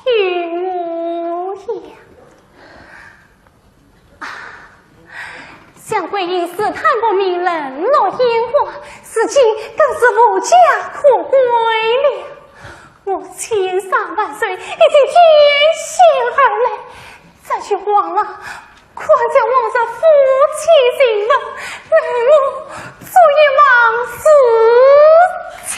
与我呀！想归因是探不明冷落烟花，如今更是无家可归了。我千山万水已经天险而来，再去忘了，况且望着夫妻情分，让我做一往事情。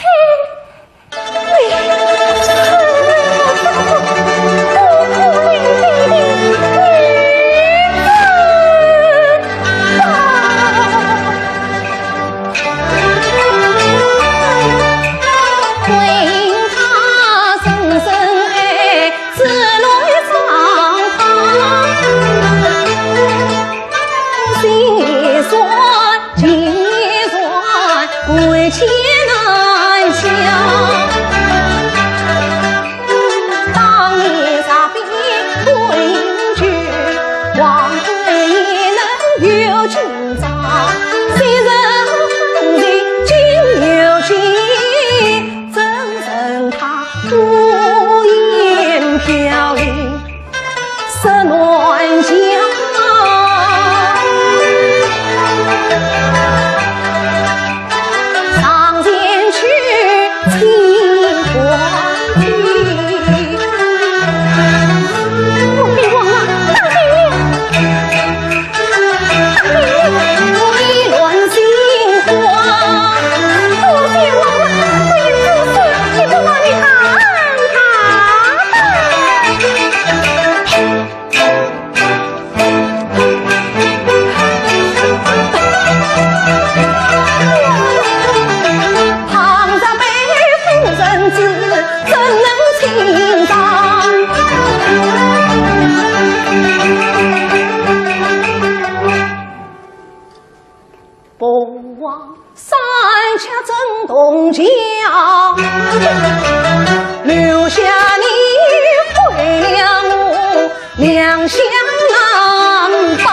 且难消，当年杀兵对英举，王贵也能有今朝。谁人分明今有心，怎忍他孤烟飘零，色乱香。不枉三峡震动江，留下你毁了我两相难保。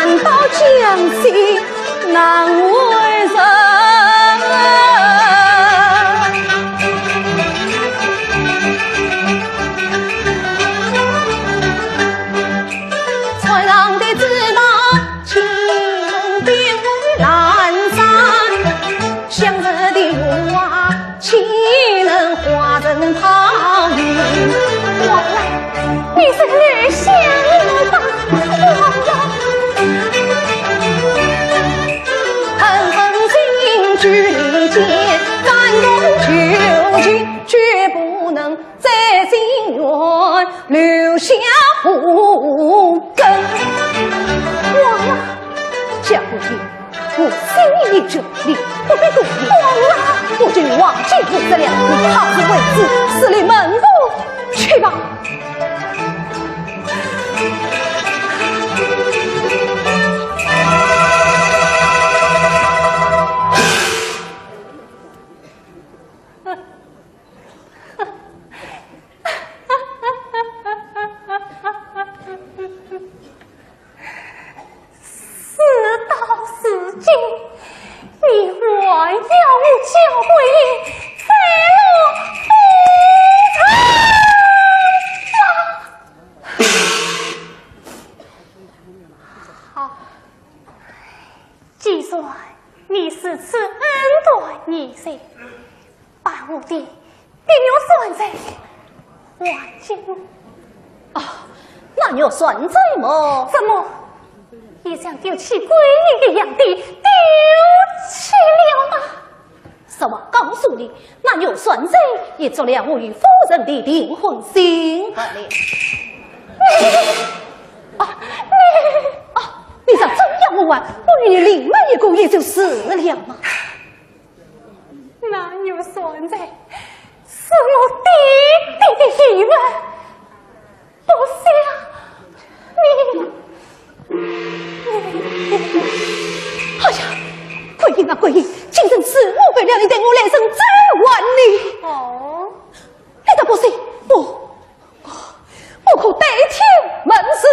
难道江西难为人？才让的知道情浓的为阑珊，想着的我啊，岂能化成泡影？王来，你是女相了吧？王来。距离间感动求情，绝不能在心愿留下祸根。王啊，小姑爷，我心意着你，不必顾虑。王啊，我就忘记父子两字，好自为之，死里门不去吧。算罪么？怎么也想丢弃闺女的养弟，丢弃了吗？什么？告诉你，那有算罪也做了我与夫人的订婚信合了。你想这样我玩，我与你临门一顾也就死了嘛。哪有算罪？是我弟弟的遗愿，不想。哎呀，桂英啊桂英，今生是误会了你，对我来生再还你。哦，你的不是我可代天门事。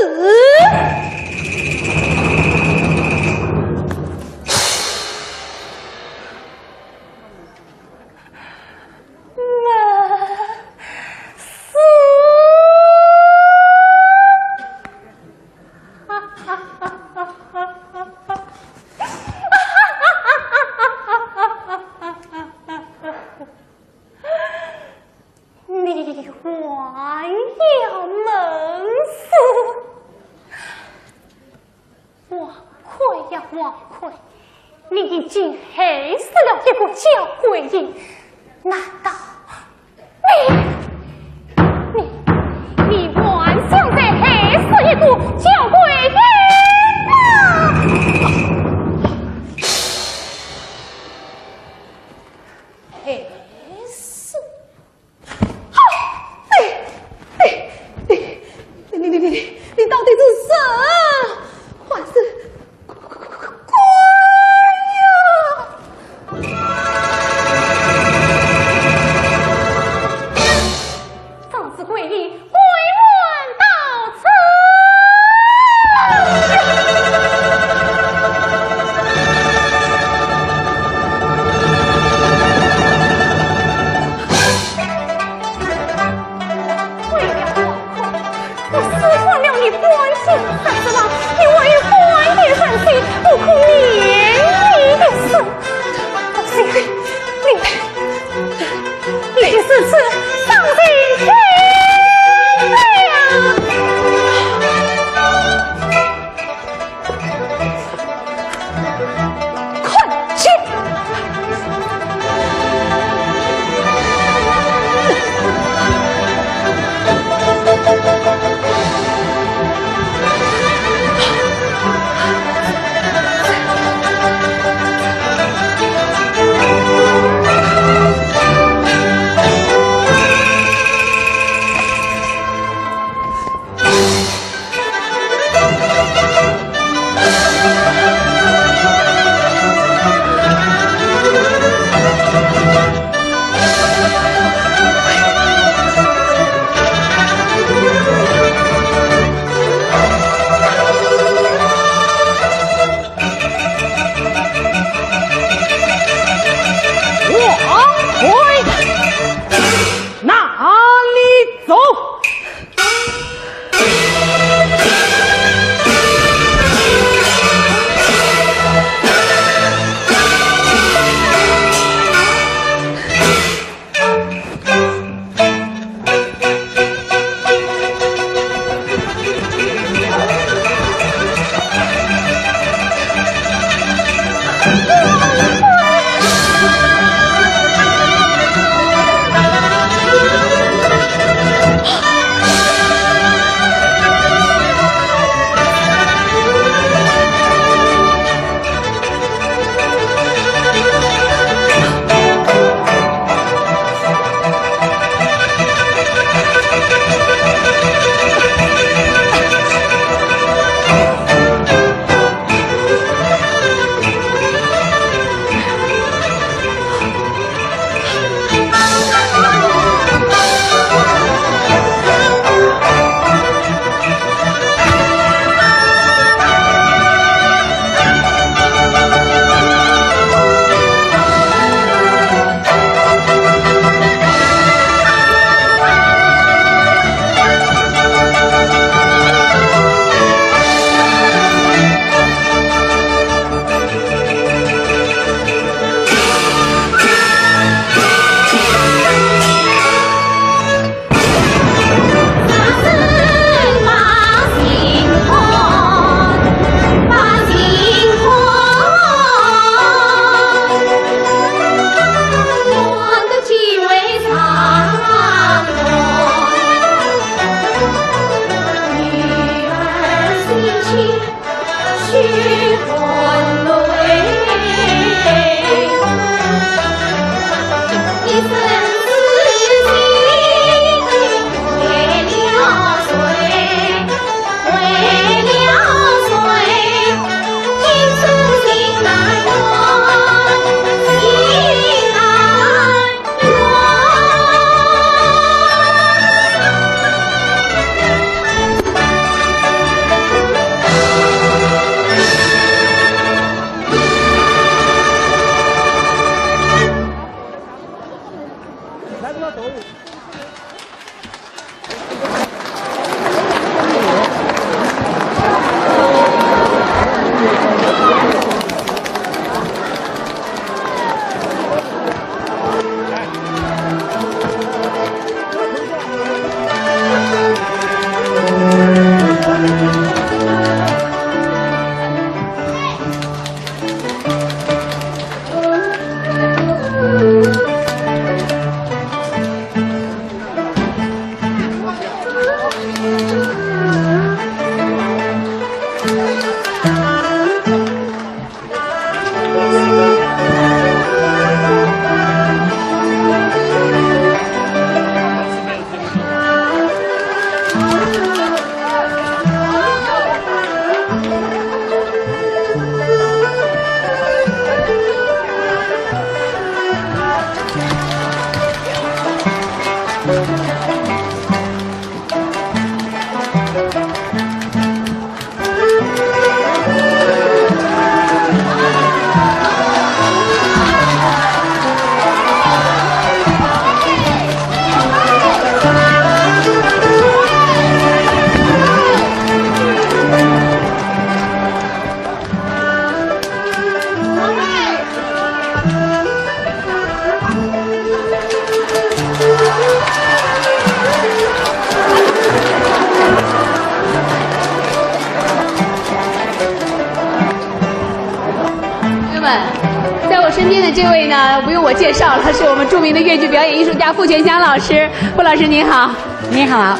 身边的这位呢，不用我介绍了，是我们著名的越剧表演艺术家傅全祥老师。傅老师您好。你好。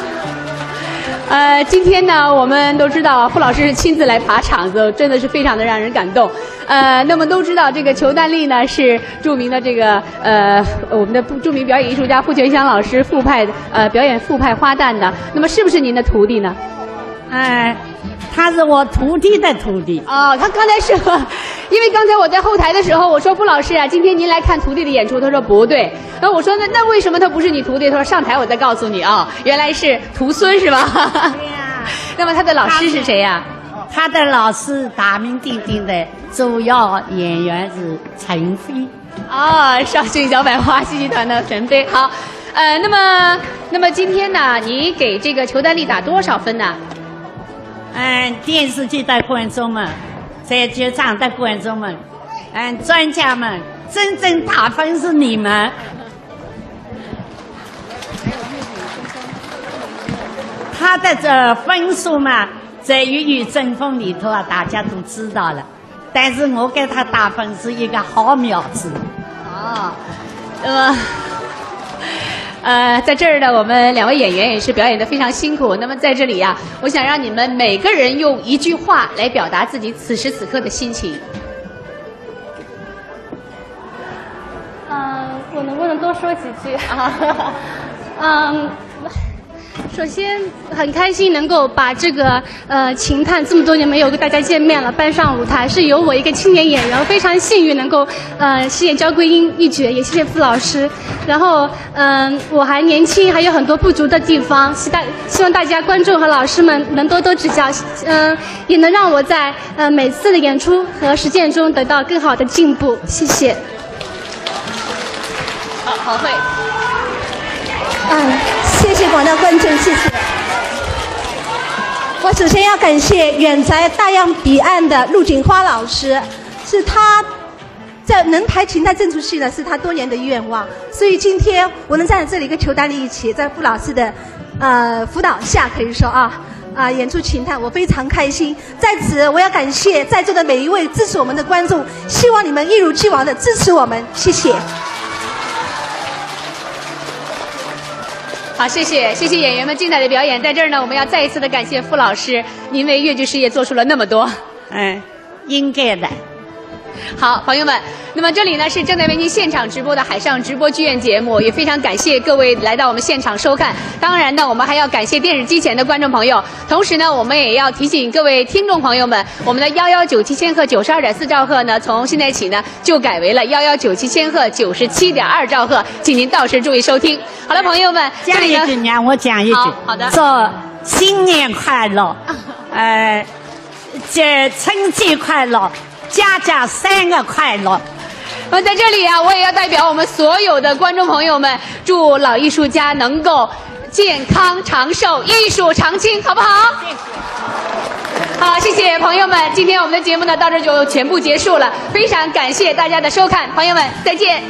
今天呢，我们都知道傅老师是亲自来爬场子，真的是非常的让人感动。那么都知道这个裘丹丽呢是著名的这个我们的著名表演艺术家傅全祥老师傅派表演傅派花旦的。那么是不是您的徒弟呢？他是我徒弟的徒弟。哦，他刚才是，因为刚才我在后台的时候，我说傅老师啊，今天您来看徒弟的演出，他说不对。然后我说那为什么他不是你徒弟？他说上台我再告诉你啊，原来是徒孙是吧？对呀。那么他的老师是谁呀？他的老师大名鼎鼎的主要演员是陈飞。哦，绍兴小百花戏剧团的陈飞。好，那么今天呢，你给这个裘丹丽打多少分呢？电视剧的观众们，在剧场的观众们，专家们，真正打分是你们。他的这分数嘛，在粤语争锋里头啊，大家都知道了。但是我给他打分是一个好苗子。哦，那么。在这儿呢，我们两位演员也是表演得非常辛苦。那么在这里呀，我想让你们每个人用一句话来表达自己此时此刻的心情。我能不能多说几句？首先很开心能够把这个秦探这么多年没有跟大家见面了搬上舞台，是由我一个青年演员，非常幸运能够饰演焦桂英一角，也谢谢傅老师。然后我还年轻，还有很多不足的地方，希望大家观众和老师们能多多指教，也能让我在每次的演出和实践中得到更好的进步。谢谢。好，郝慧。谢谢广大观众，谢谢。我首先要感谢远在大洋彼岸的陆锦花老师，是他在能排秦代正出戏呢，是他多年的愿望。所以今天我能站在这里跟裘丹丽一起，在傅老师的辅导下，可以说演出秦探，我非常开心。在此，我要感谢在座的每一位支持我们的观众，希望你们一如既往的支持我们，谢谢。好，谢谢演员们精彩的表演。在这儿呢，我们要再一次的感谢傅老师，您为粤剧事业做出了那么多。应该的。好，朋友们，那么这里呢是正在为您现场直播的海上直播剧院节目，也非常感谢各位来到我们现场收看。当然呢，我们还要感谢电视机前的观众朋友，同时呢，我们也要提醒各位听众朋友们，我们的119.7千赫92.4兆赫呢，从现在起呢就改为了119.7千赫97.2兆赫，请您到时注意收听。好了，朋友们，讲一句，让我讲一句。好的。祝新年快乐，这春节快乐。家家3个快乐。那在这里啊，我也要代表我们所有的观众朋友们，祝老艺术家能够健康长寿，艺术长青，好不好？好，谢谢朋友们，今天我们的节目呢到这就全部结束了，非常感谢大家的收看，朋友们再见。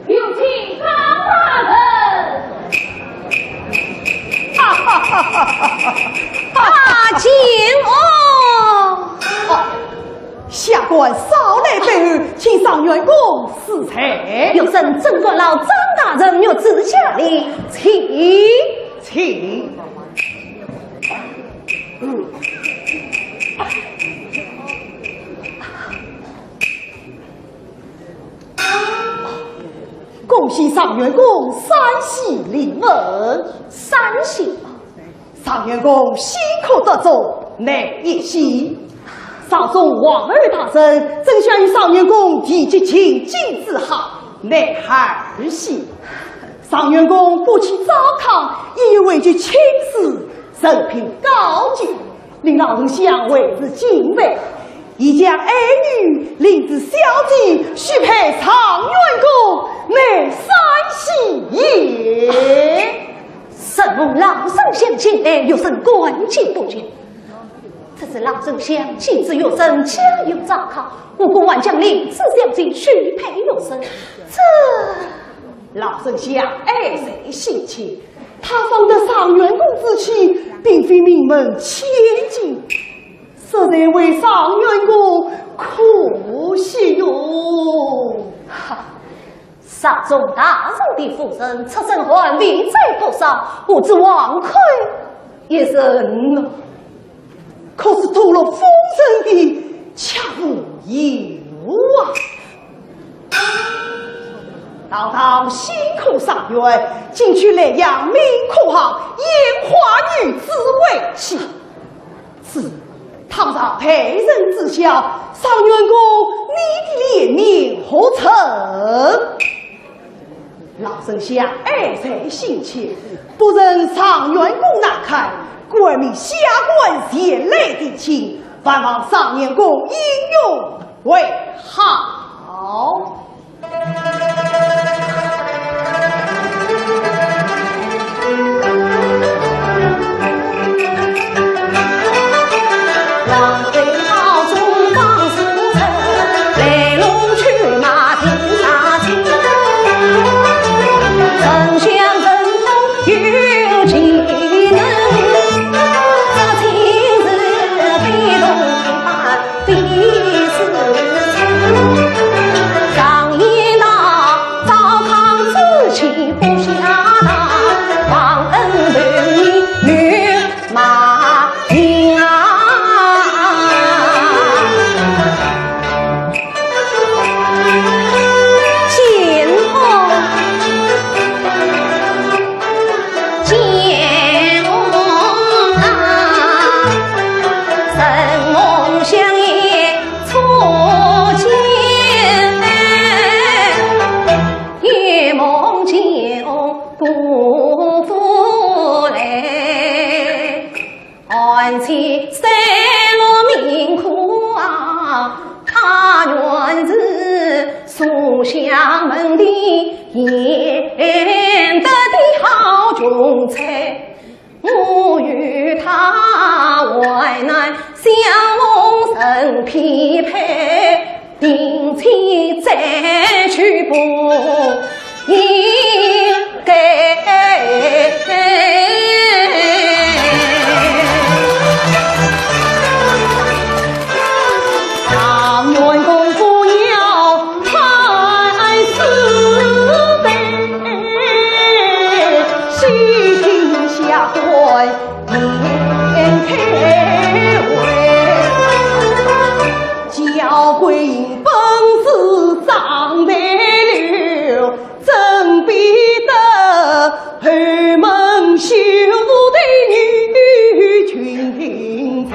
有请张大人。大将下官少来备案，请上员工赐菜。有甚征服老张大人有旨下令，请。恭喜上员工三喜临门，三喜。上员工辛苦得中，乃一喜。上送王二大人，正想与上员工提及请进之好，乃二喜。上员工不去糟糠，亦畏惧亲事，人品高洁，令老人相为之敬畏。已将儿女领至小姐，许配常员公，乃三喜也。神蒙老圣相请来，有甚关切不决？这是老圣相亲自有生，加有糟糠，无故万将领至小姐许配有生，这老圣相爱谁心切？他方的上员公之妻，并非名门千金。实在为上员公可惜哟！上中大人的夫人，出身还命在多少，不知枉亏一人啊！可是夺了夫人的，恰无有啊！道道辛苦上元，进去来养民苦行，烟花女子为妻。倘若配人知晓，上员公你的脸面何成？老丞相爱才心切，不忍上员公难堪，故而命下官前来提亲，盼望上员公应用为好。厦门的严德的好种才，我人匹配，定期再去不应该。常员公不要太慈悲，细听下官言开会，教贵因本事长得溜，真比得后门修的女群听才。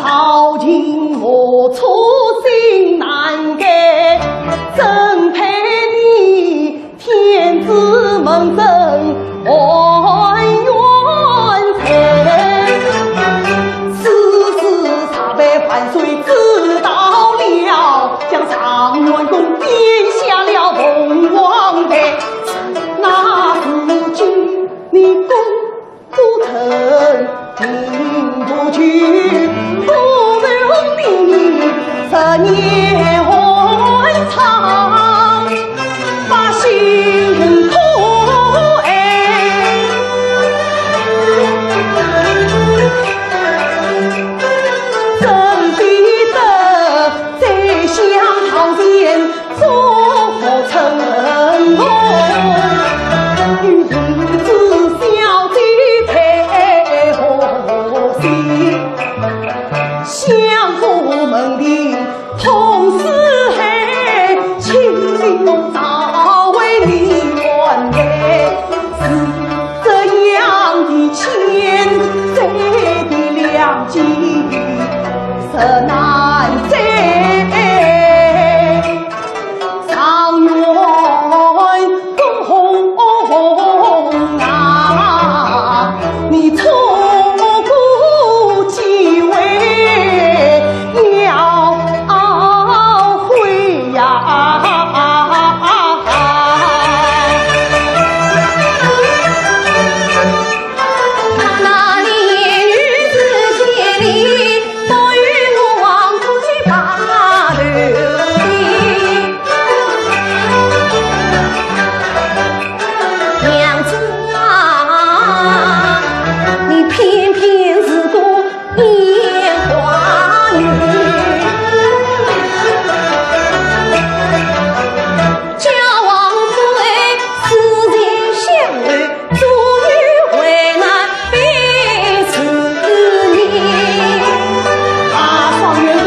朝廷我粗心难改，真配你天子门生还冤才。此事查办犯罪知道了，将常员公贬下了凤凰台。那时君你公不曾听不去，不能令你10年还长，把心痛真比得在乡讨田做成功，与银子小弟配合心，相互门庭同四海，亲邻早为离乱来，是这样的欠债的良机实难再。常员公啊，你错过机会要回呀！那里女子千里，都与我王妃把留的。娘子啊，你偏偏是个烟花女，家王妃思前想后，终于回来悲此念。常员公，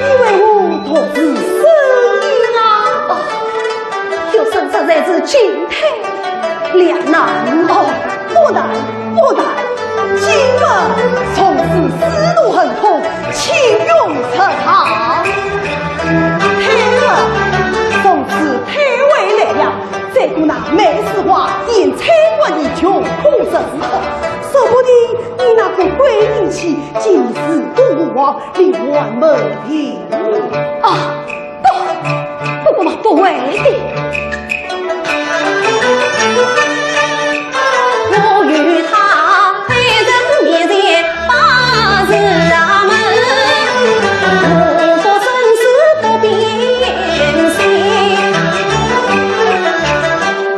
你为我托子生意啊！就算实在是进退两难哦。不难不难，今日从此思路很空，请用侧堂。太了，从此太尉来了，再过那美事话，因参观的穷苦之后，说不定你那个鬼灵气，今世孤王离万门庭啊，不会的。我与他非人面前把事门，我说生死不变心，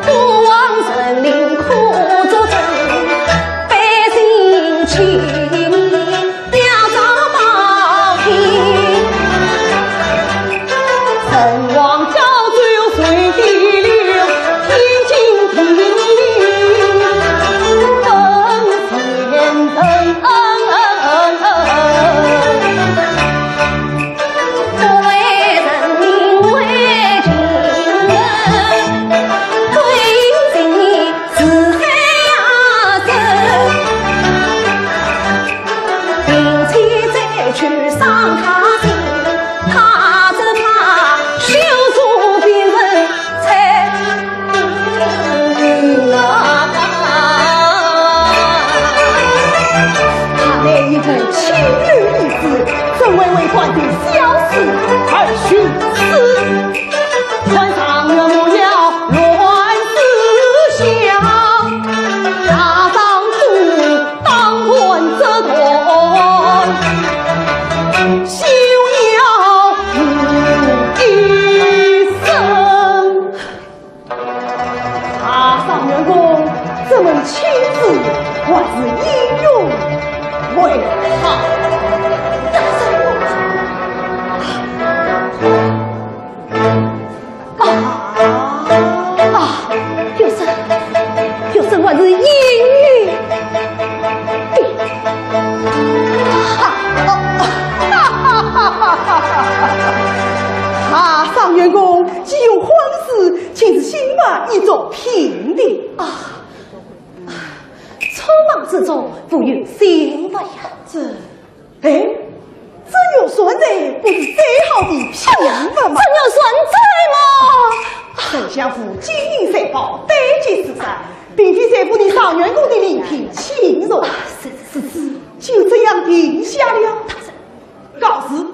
孤王神灵苦作证，百姓情要遭报应。神王教只有水滴流，天经地义，本天真。不为人民为情人，对情义是海呀深，并且再去伤他心，他只怕羞辱别人才啊！他那一个情侣女子，怎会为官的小事而寻死？官上人不要乱思想，大丈夫当官则断，之中富有幸福呀。这有存在不是最好的品质吗？真有存在吗？丞相府金银财宝堆积四散，并非在府的上员工的礼品轻容。是，就这样定下了。告辞。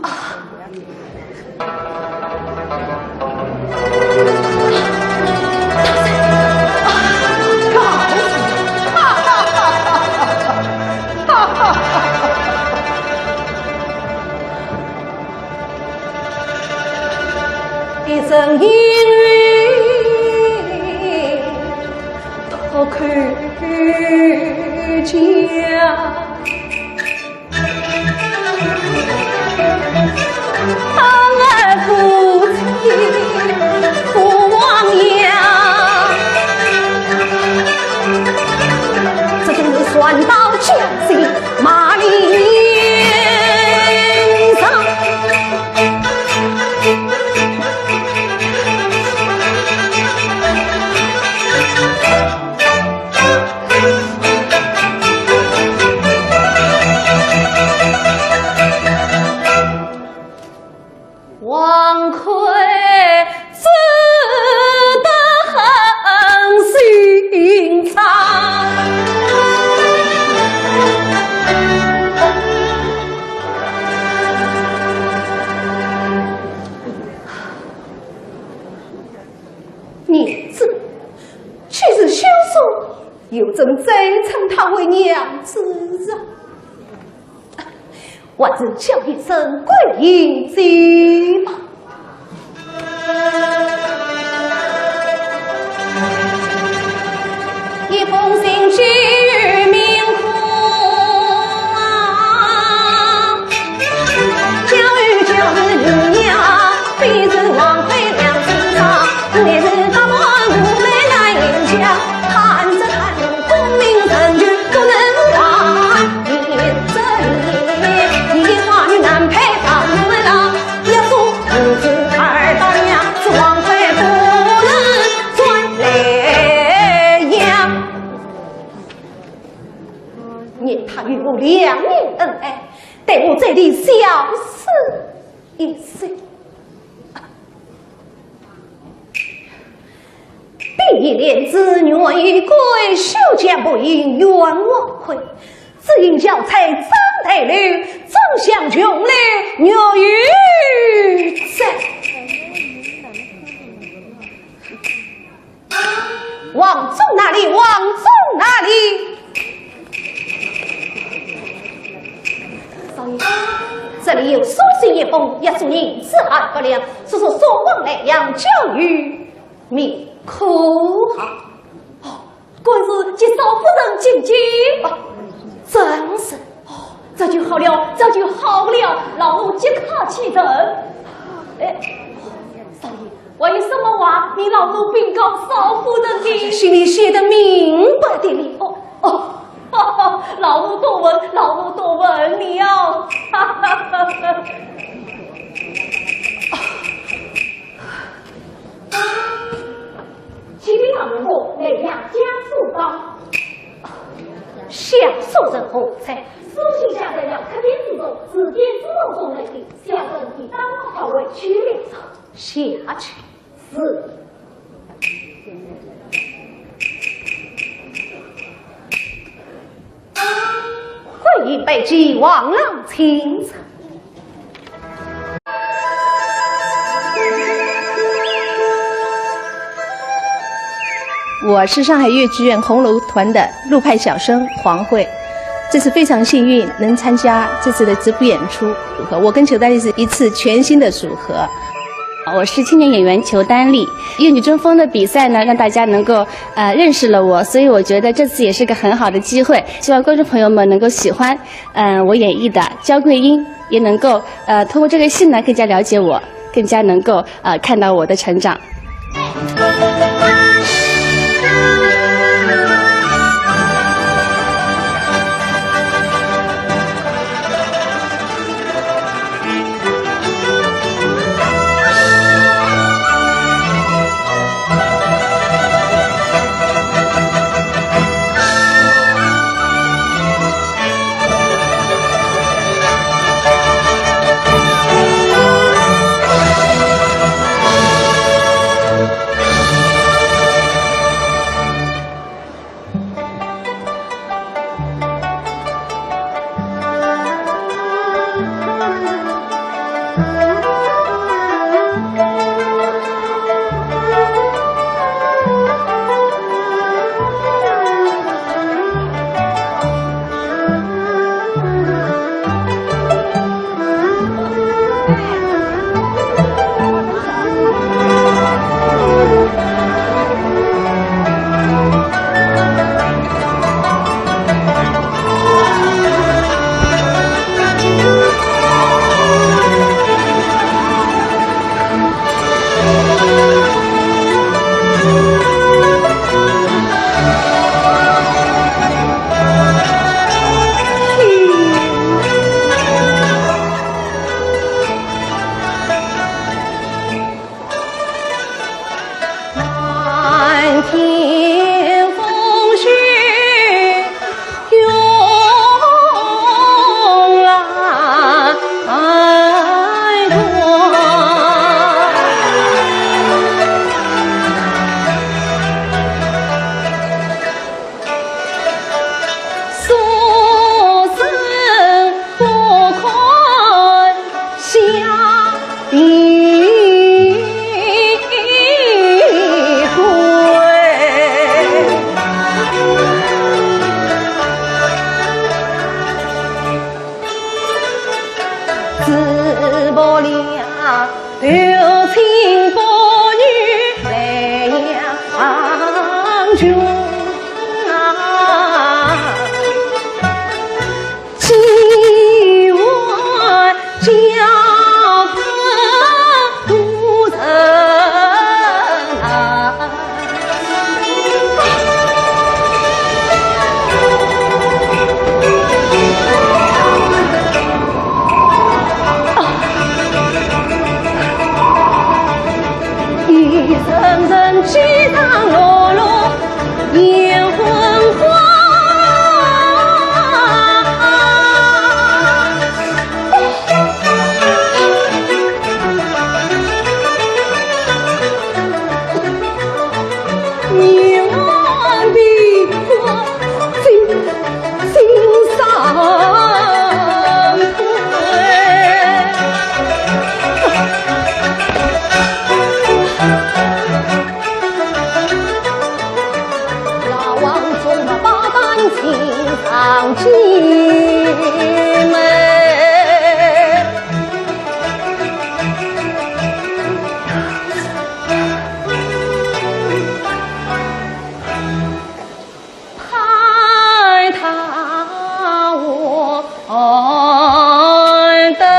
一声烟雨多可家，儿夫妻不忘阳，这真是算到将心马里上。王魁自得很心肠，娘子却是羞辱，又怎真称她为娘子啊？我只叫一声跪迎接吧。一封信寄予明空啊，教育女娘，必是王妃娘子上，也是大罗母妹来演讲，看着看着功名成就不能让你这里，你的话语难配当门郎，要说母子二大娘是王妃不能转来呀。念他与我两年恩爱，待我这里小事一事，必连子女一归，休将不应冤枉亏。只因教材张太绿，总想穷了牛鱼在。王宗哪里？王宗哪里？少爷，这里有书信一封，也属您自爱不良，说说所望来阳教育命可好？哦，官司接少夫人进京啊，真是哦，这就好了，这就好了，老奴即刻启程。哎，少爷，我有什么话，你老奴禀告少夫人的，心里写得明白的了。哦。老奴多闻，老奴多闻了。启禀老奴，累阳家速到，享受人何才？书信下在了客厅之中，指点之梦中来的，小人已当好委屈了。下去。是。会议被击，王郎清晨。我是上海越剧院红楼团的陆派小生黄慧，这次非常幸运能参加这次的直播演出。我跟裘丹丽是一次全新的组合。我是青年演员裘丹丽，粤女争锋的比赛呢，让大家能够认识了我，所以我觉得这次也是个很好的机会，希望观众朋友们能够喜欢我演绎的焦桂英，也能够通过这个戏呢更加了解我，更加能够看到我的成长。上进门。抬头望得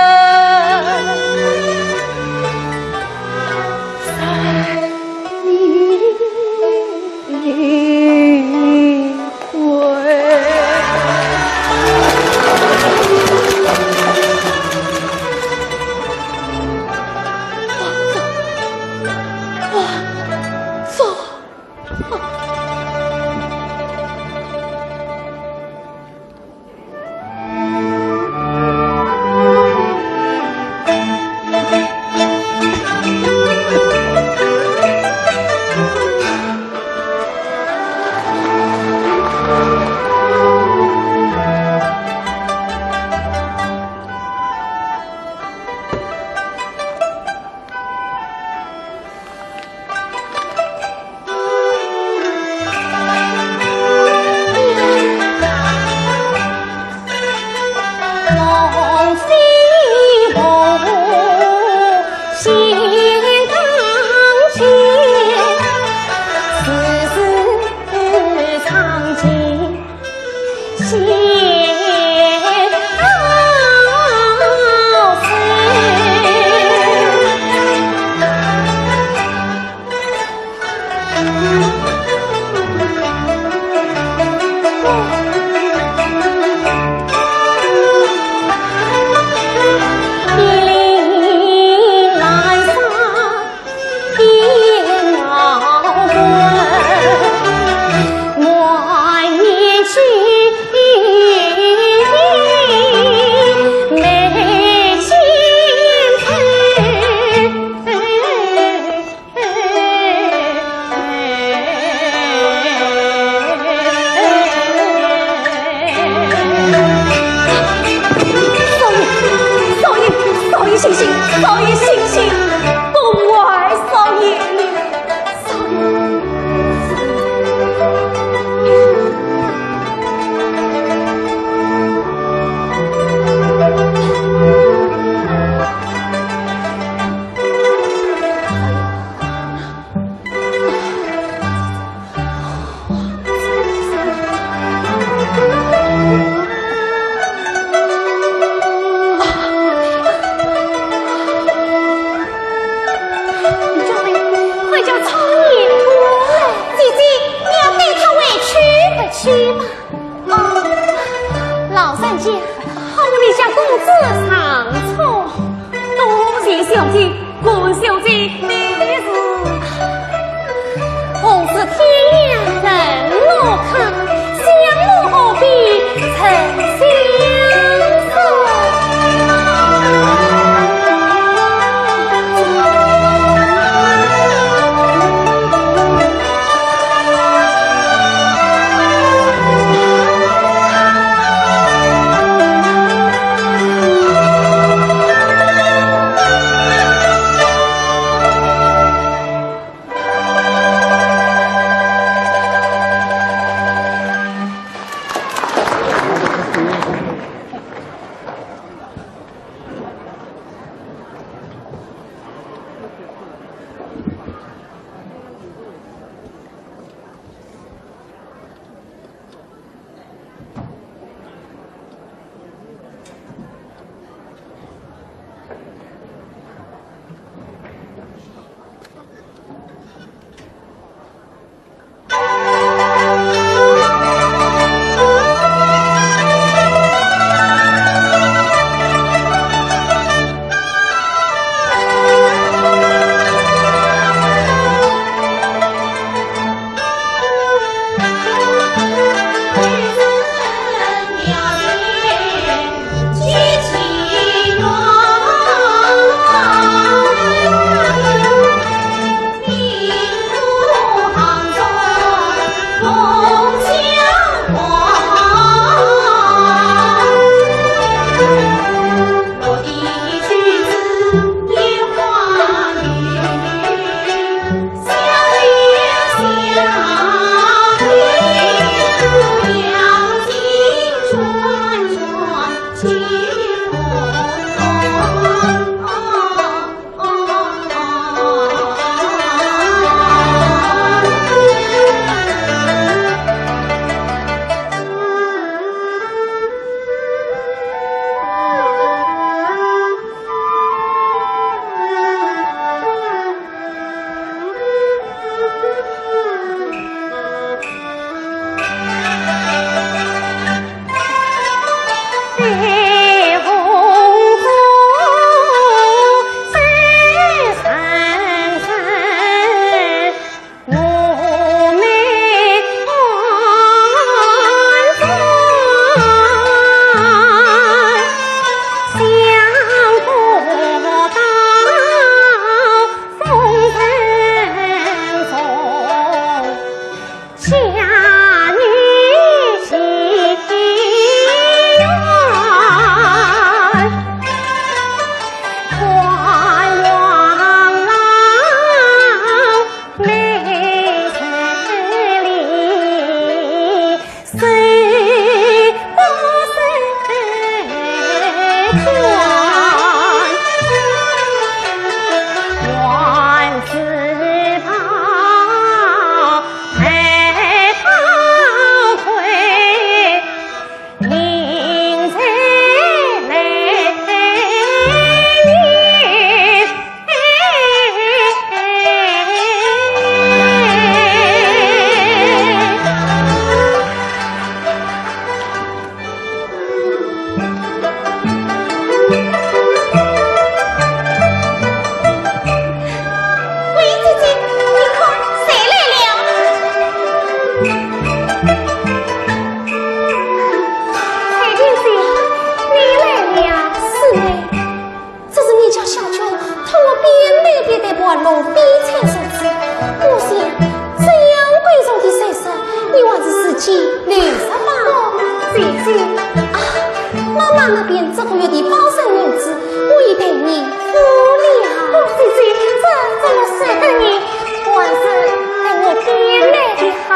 姐啊，妈妈那边这个月的包生银子，我已给你付了。姐姐，这怎么舍得你？还是给我爹来的好。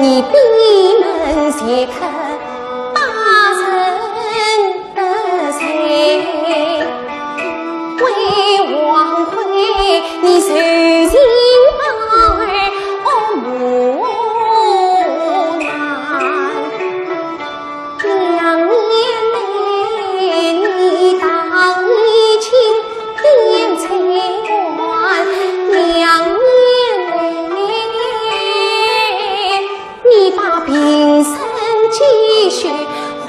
你闭门谢客八成得谁？为王魁你受尽儿母难，2年内你当一亲点翠冠，2年。你把平生积蓄回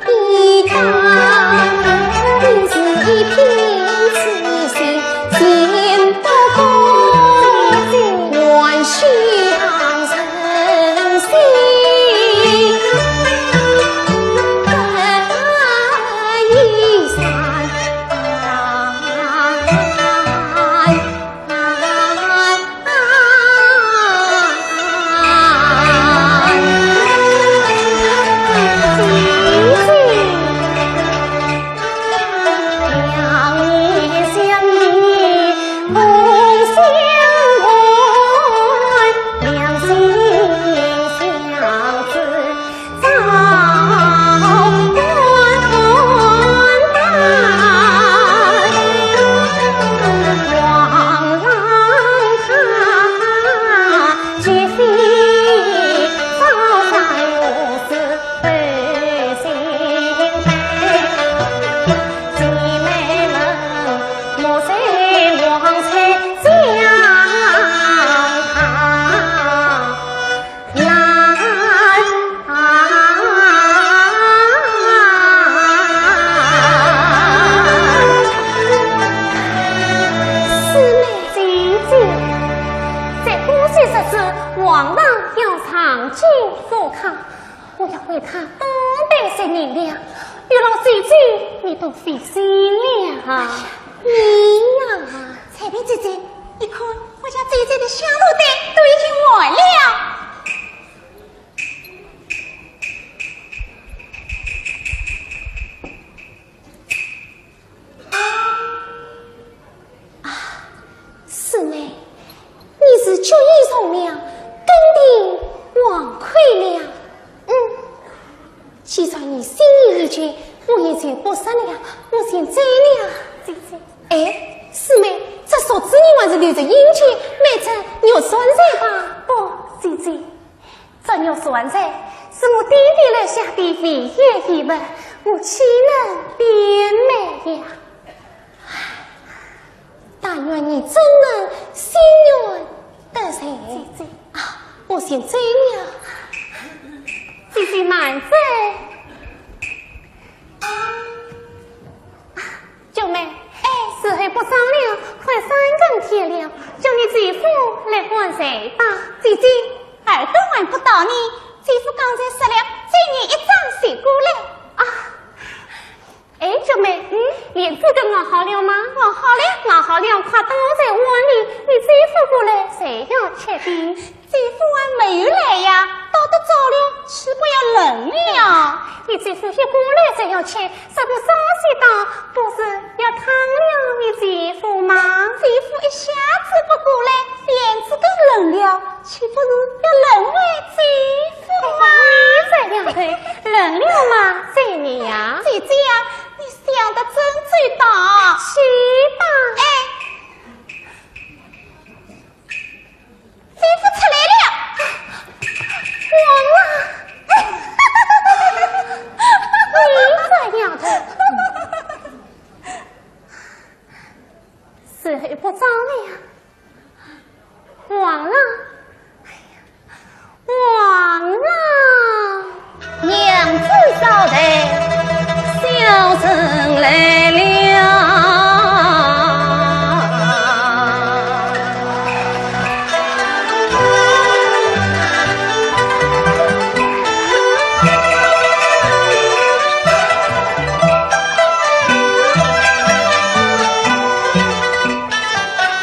一担，你是一片痴心见不公，还需诚心得一山。我要为他多备些银两，有了姐姐，你都费心了。你呀，彩萍姐姐，你看我家姐姐的香炉袋都已经完了。师妹，你是决意从良，跟定王魁了。既然你心意已决，我已经不杀了，我先走了。姐姐，哎，师妹，这手指你还是留着阴气，没成有酸菜吧？不，姐姐，这有酸菜是我弟弟留下的唯一遗物，我岂能变美呀？但愿你真能心愿得成。姐姐啊，我先走了。姐姐慢走。九妹，时候不早了，快3更天了，叫你姐夫来换谁吧。姐姐，耳朵还不到你，姐夫刚才说了，借你1张水果嘞。啊，九妹，莲子都熬好了吗？熬好了，熬好了，快倒在碗里，你姐夫过来，谁要吃的？姐夫还没有来呀，到得早了，吃不要冷了。你姐夫一过来才要吃，啥不早些到，不是要烫了你姐夫吗？姐夫一下子不过来，脸子都冷了，岂不是要冷为姐夫吗？你这样的冷了吗？姐你呀，姐姐呀，你想得真最大，是吧？姐夫出来了，完了。你这样的，时候不早了呀，忘了，忘了，娘子招待，小生来了。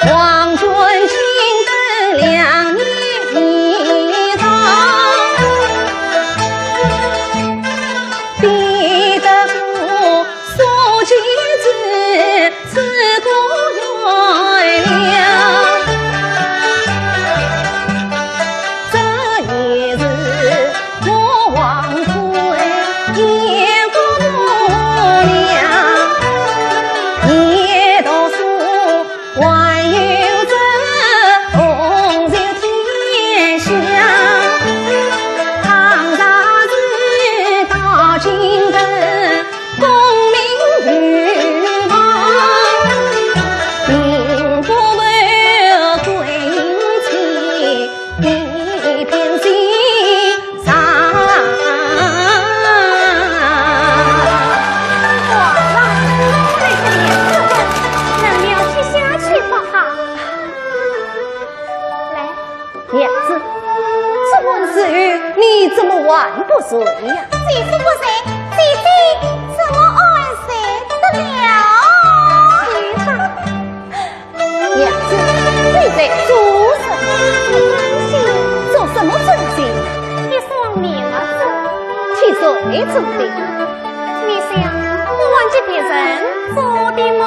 王君亲等2年以上，必得过所见之此过原谅。这一日我王坤也不多良，也读书还有这同在天下，唐大人到今日功名远望，并不为贵妻一片心上。哇啦，这个脸色能了去下去不好。来，娘子，这问事你怎么还不睡呀？谁说不谁，姐姐怎么爱谁得了？娘子，你在做什么？做什么正经？你说明了替谁做的？你想我忘记别人做的吗？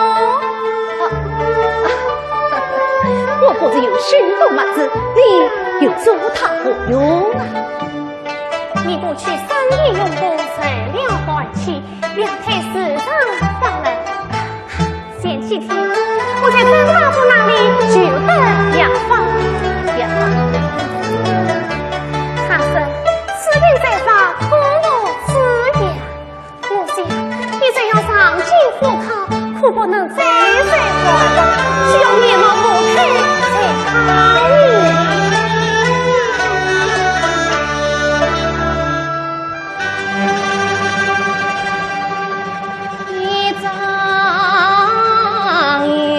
我不是有许多么子，你又做它何用啊？你不去生意用功，成了欢气，两太市上放了。前几天我在曾大夫那里求得养方，他说此地在上可我此言。我想你这样上进赴考，可不能再犯了，需要面貌不开才好你。一张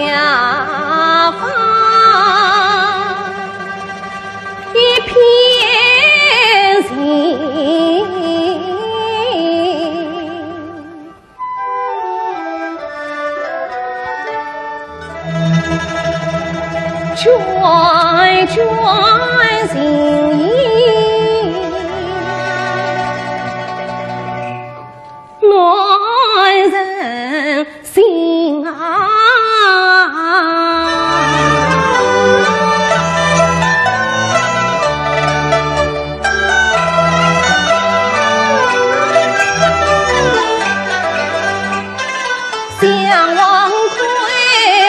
牙房，一片心，卷卷心意。乱人心啊！想王魁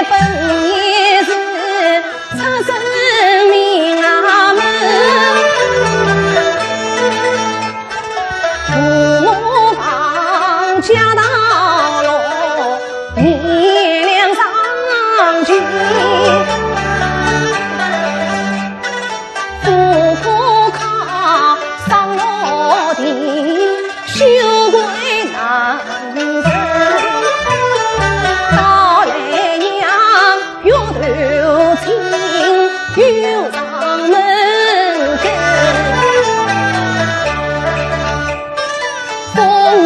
本也是出身名啊门。父母放家到老，你俩上去，不可靠上我的羞愧难忍，到来阳月头清，又上门根。风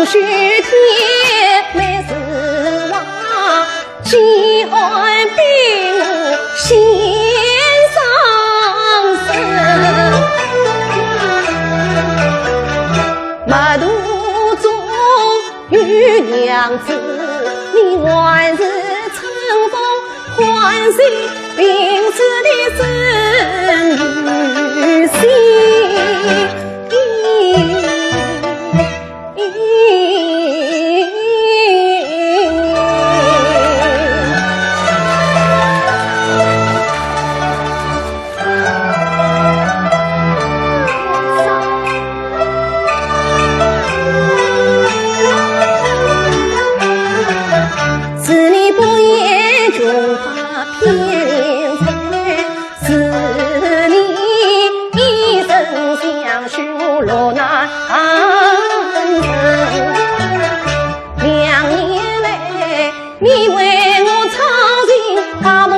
雪天没事望，饥寒逼我心伤神。马途中有娘子，你还是乘风欢喜临死的真女婿。是你不言中发偏怜才，是你一生相许你为我操心大漠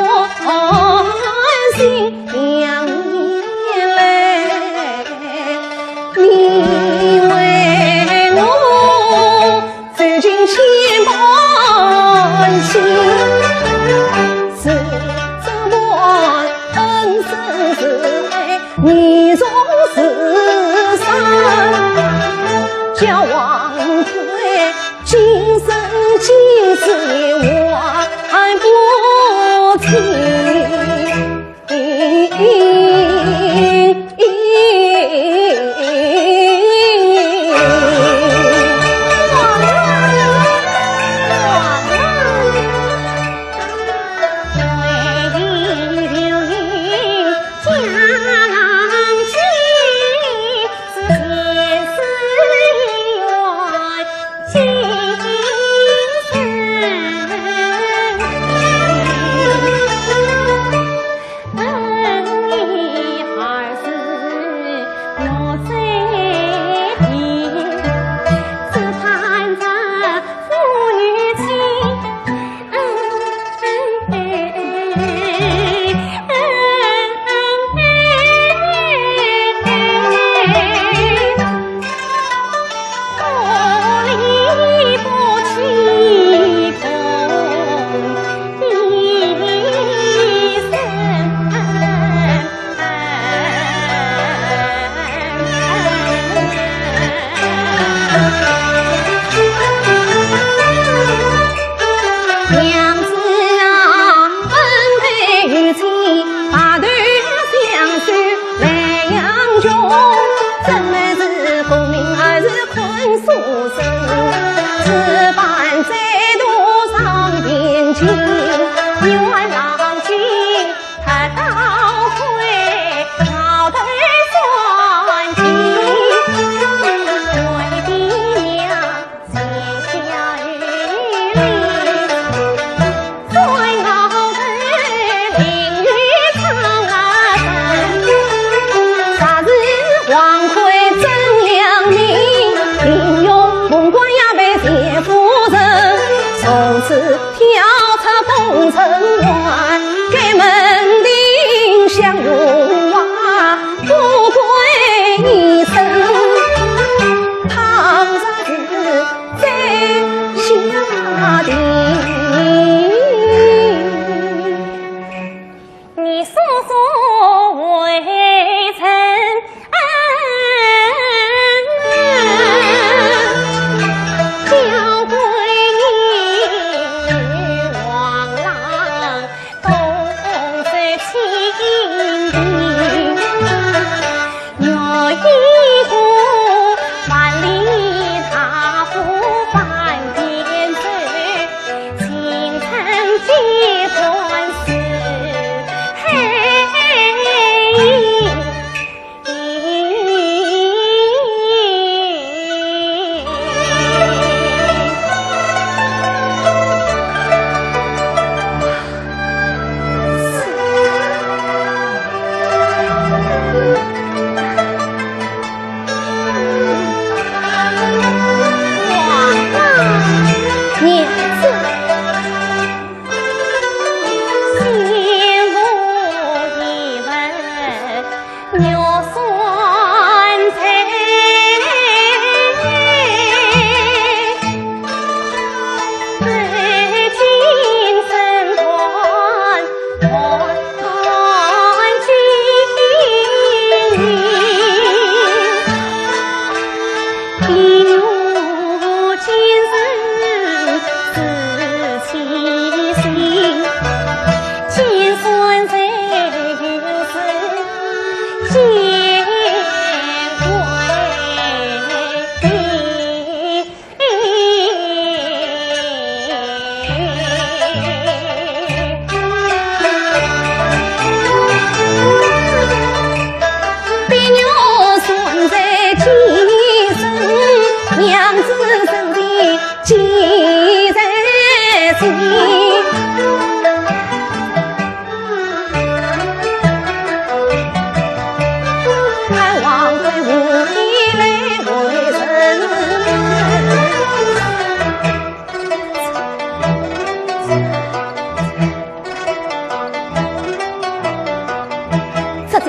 心两年来，你为我走进千般情，是这么恩深是爱，你从世上叫王魁今生今世我还不清。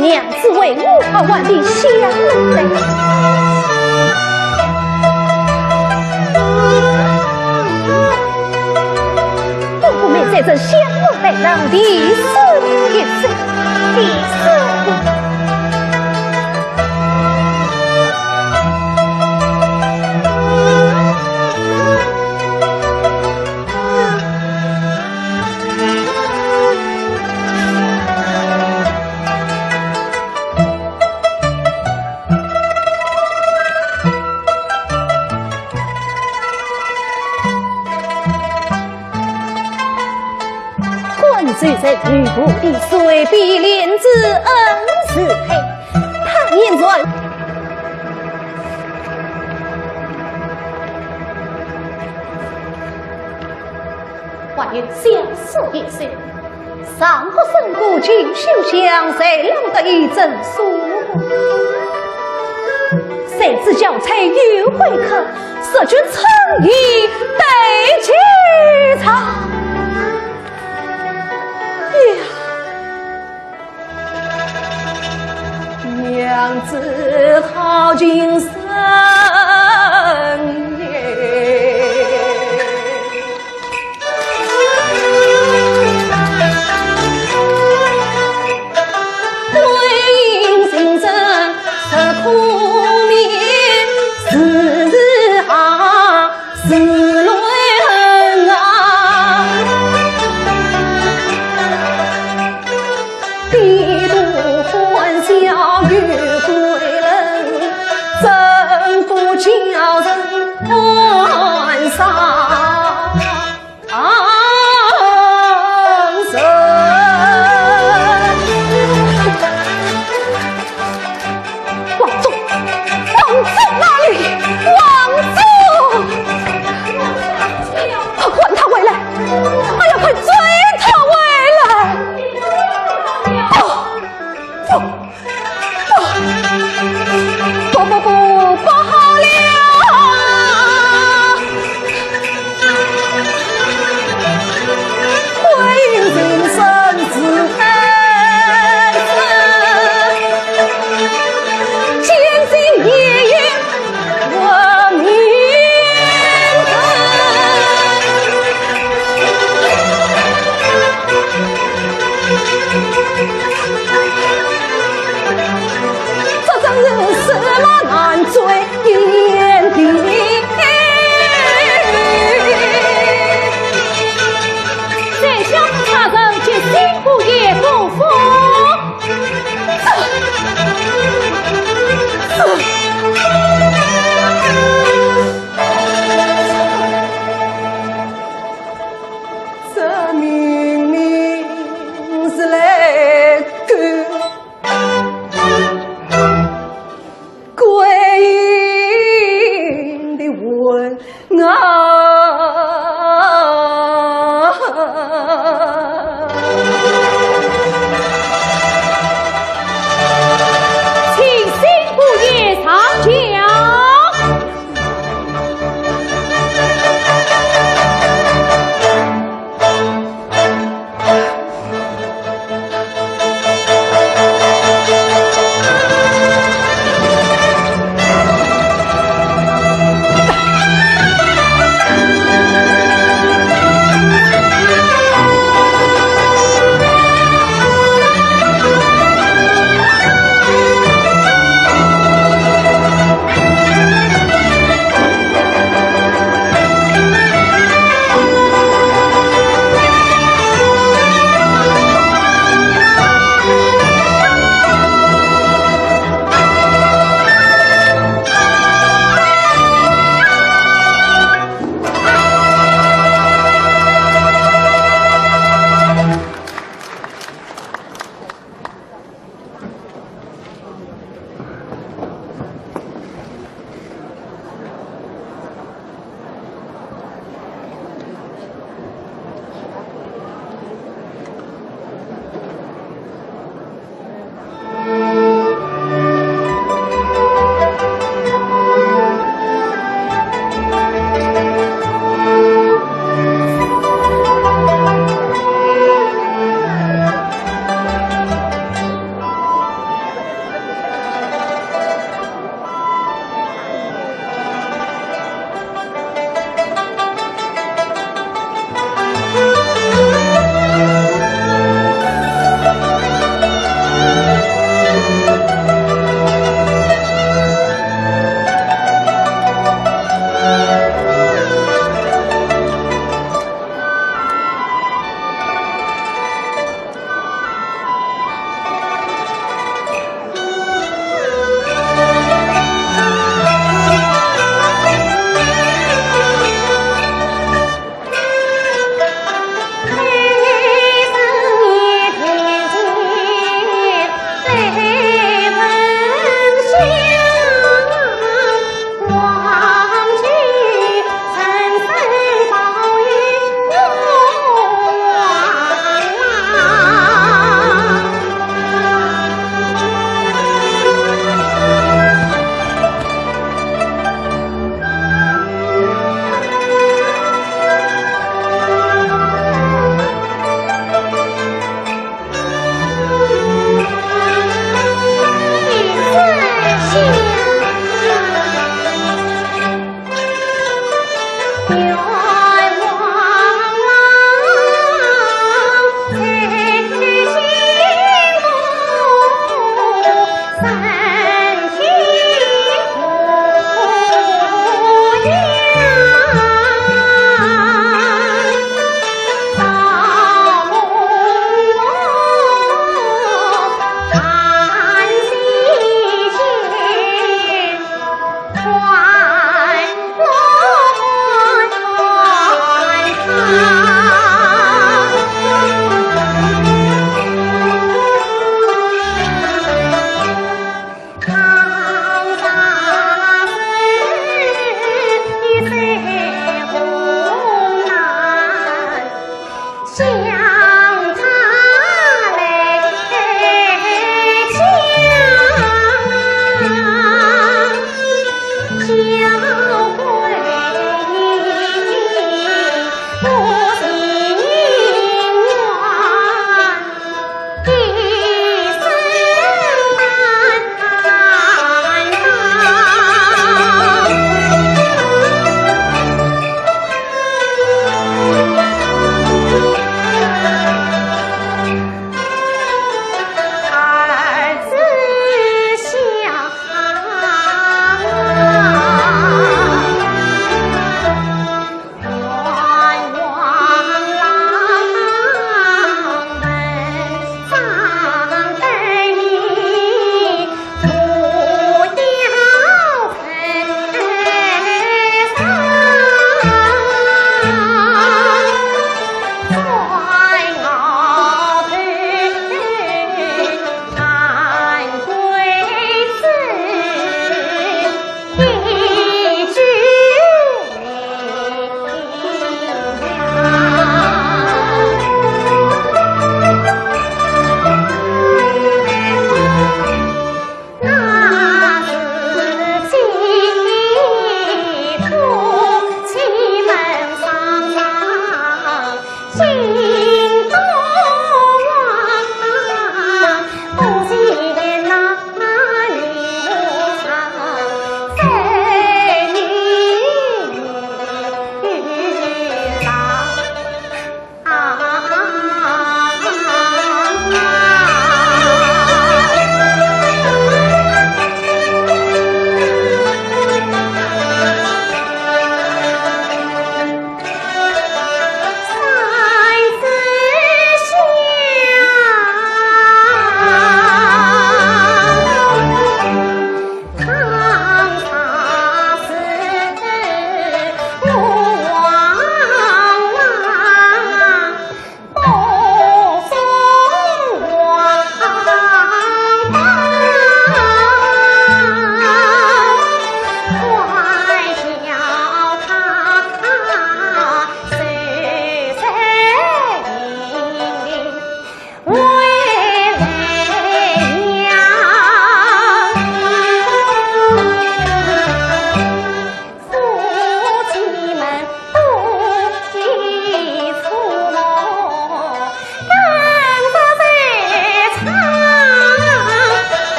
娘子为我而万里相累。我不免在这相梦来让第四一次，第四。虽在吕布的随必连子恩师配，他言传还有相思一岁，上不胜过锦绣香，谁浪得一阵疏？谁知交差又会客，色君曾以对其场。娘子好今生也，对应心声是苦面，是啊是泪痕啊。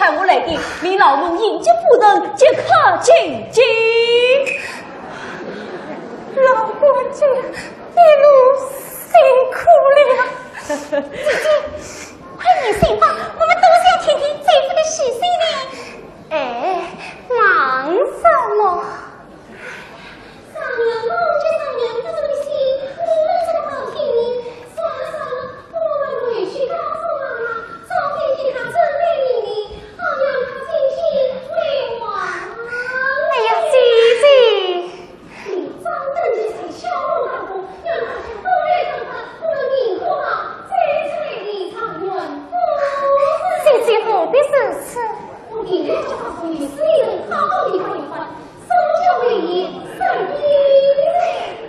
派我来的，你老们应接不能，即刻请进。老伙计，一路辛苦了。姐姐，快点醒吧，我们都是要听听姐夫的喜讯呢。哎，忙什么？上娘梦就上娘这么的心，你为什么好听呢？算了，我们回去告诉妈妈，早点给她准备礼物，好让她心情会完。哎呀，姐姐，你张灯结彩，敲锣打鼓，让大家都来看看我们明后啊精彩的场面。姐姐何必如此？我今天就告诉你，死人好好的看一看，手脚为宜，胜利的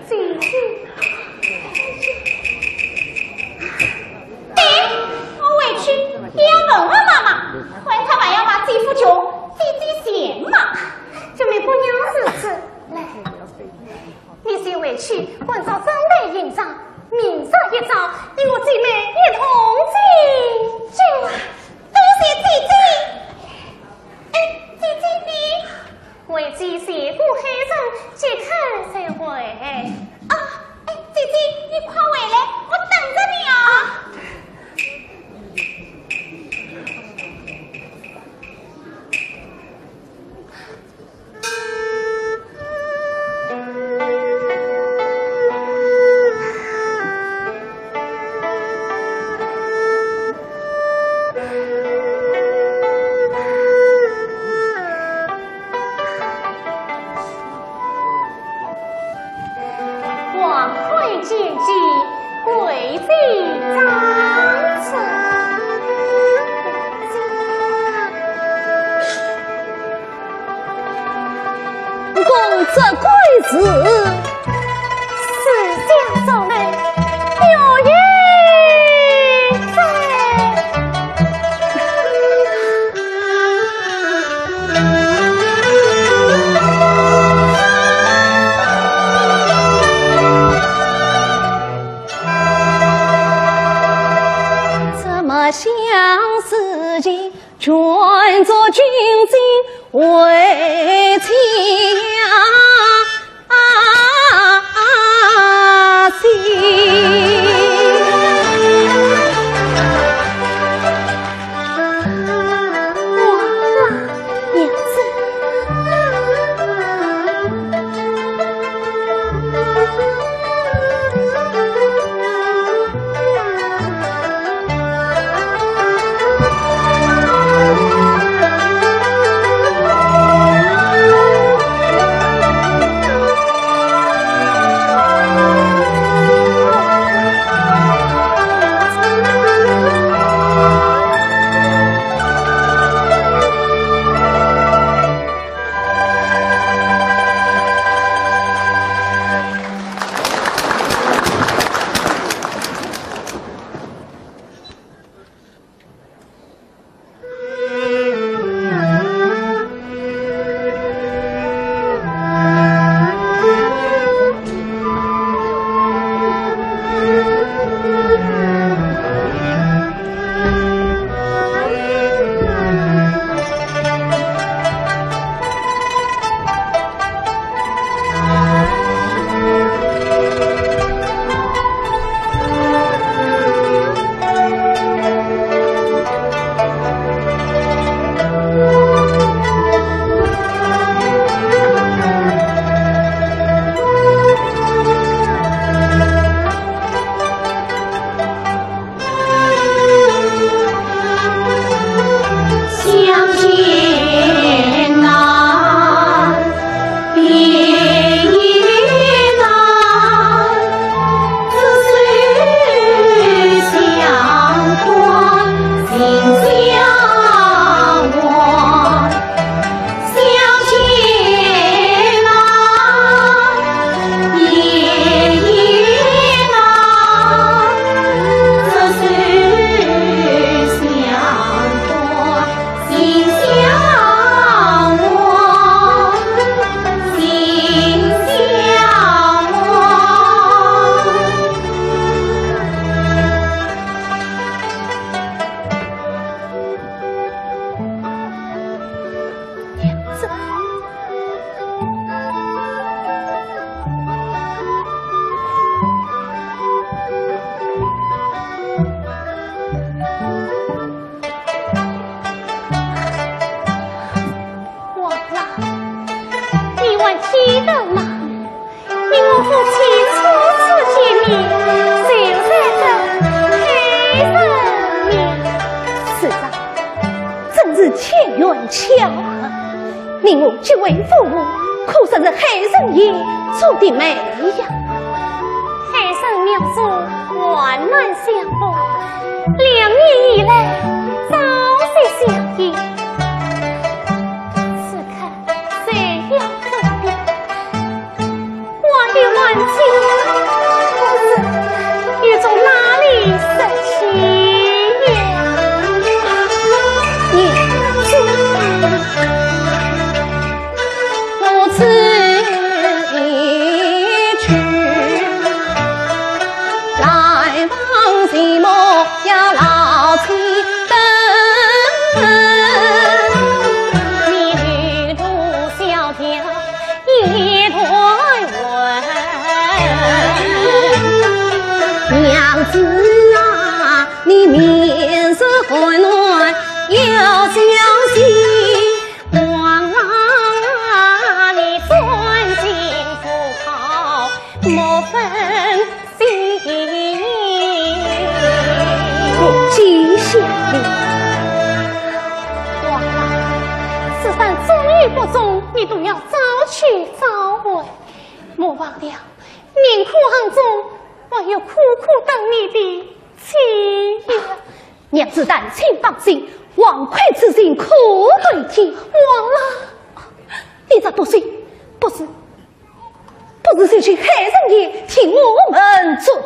姐姐。我委屈，你要问我妈妈，问她还要把姐夫穷，姐姐嫌嘛？这位姑娘如此，来，你先回去，按照正备营帐，明早一早，与我姐妹一同进京。多谢姐姐。哎，姐姐你为姐谢过黑人，即刻才回。啊，哎，姐姐你快回来，我等着你啊。王贵见机，贵妃张此。公这贵子，四将走人，有缘怎么相思情，转作君亲为妻巧合，令我这位父母可算是黑神爷注定美呀。黑神妙术万难相逢，2年以来朝夕相依。此刻谁要分别？我的万情不知又从哪里生起？你都要早去早回，莫忘了命苦行中，我有苦苦等你的妻儿。娘子但请放心，王魁此行可对天。忘了，你这不是是去黑人爷替我们作证？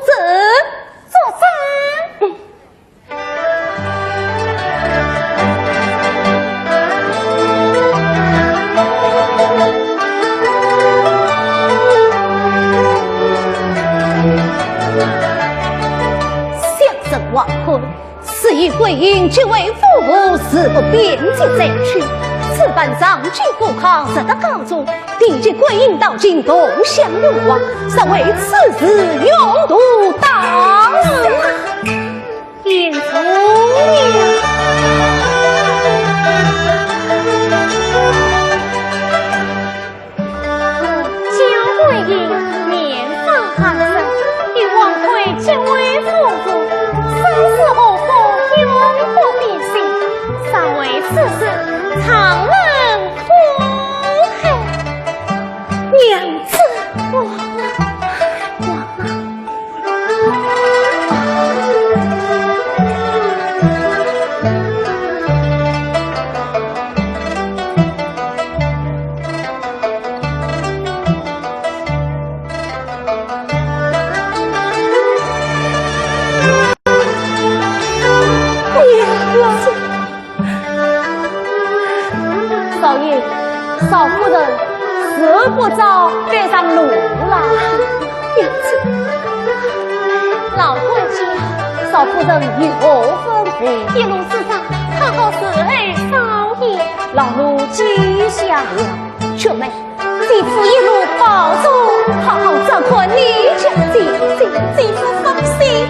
王魁是以回应这位父母是不边境灾区，此番上军国抗日的高中，敌军归应到京东向勇往，尚为此事勇夺当眼中娘。交回应面上寒生，与王魁结为父母。生死何妨，永不变心。尚为此事，常人苦恨。娘子，忘了。少夫人死不早赶上路了，娘子，老贵家，少夫人有何吩咐？一路之上，看好是儿少爷，老奴记下了。雀妹，弟妇一路保重，好好照看你家弟妇放心。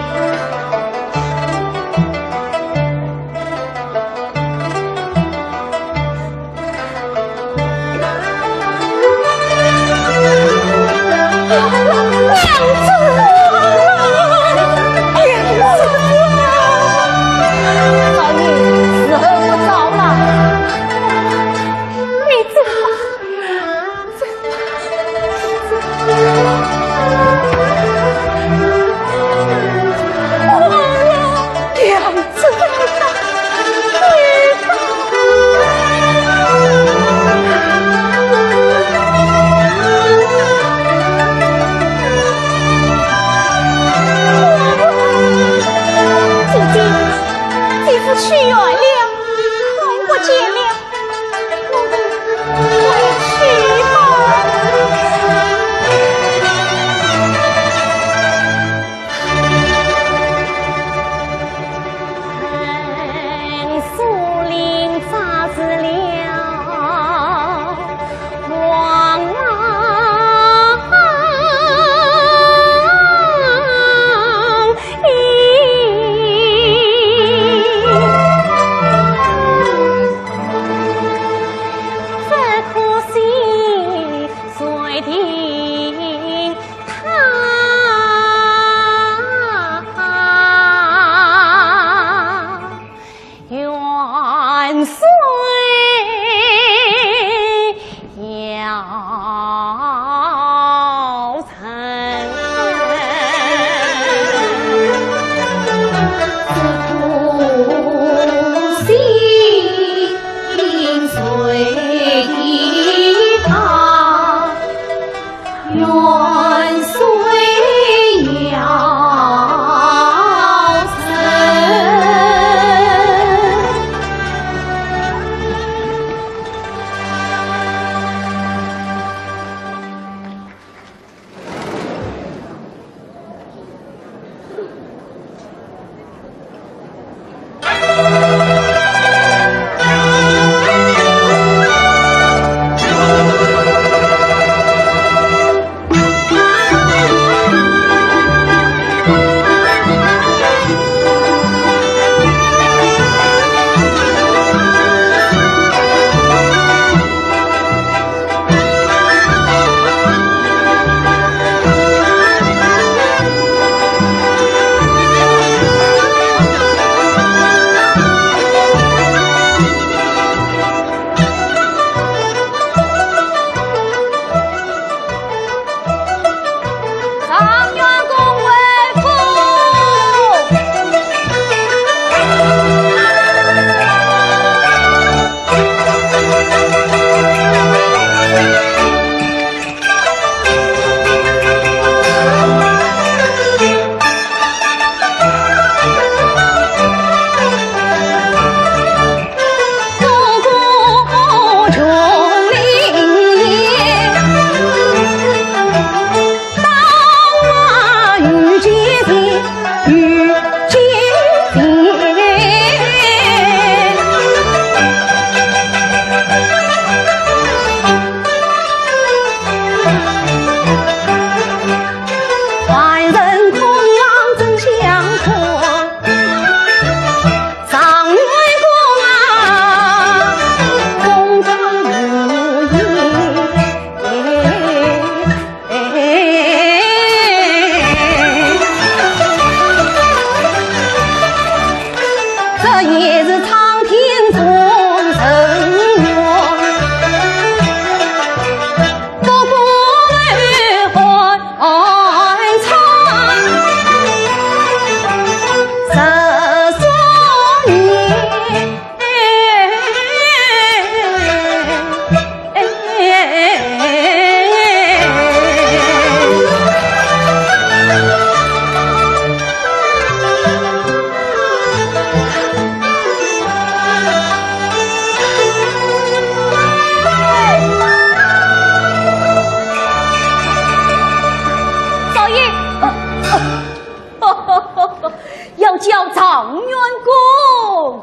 要叫常元公。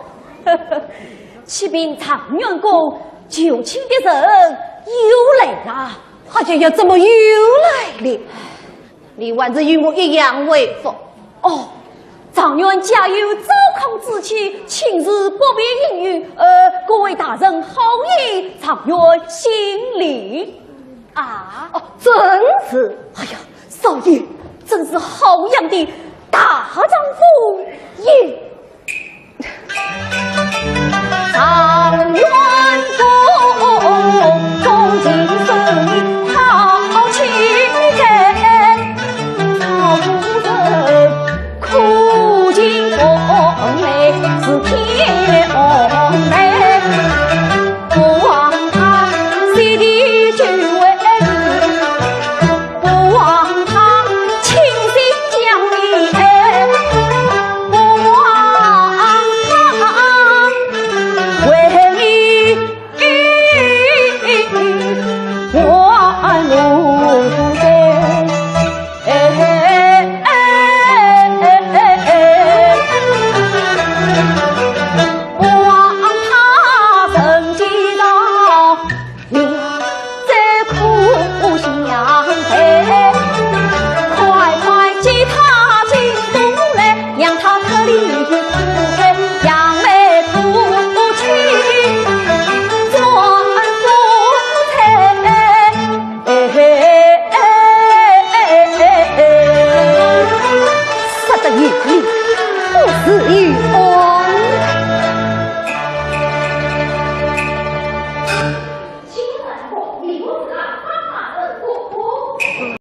启禀常元公，救亲的人又来了，他就要怎么又来了？你还是与我一样为否？哦，常元假有周康之妻，请日不必应允，各位大人好意，常元心礼。啊，哦，真是，哎呀，少爷真是好样的大丈夫也。常元公，恭敬生意好气概，曹夫人苦尽风泪是天泪，不忘谁的君位，不忘他倾心将你，不忘他为你弯路的。不忘他曾记到了这苦相陪，快快接他进宫来，让他可怜苦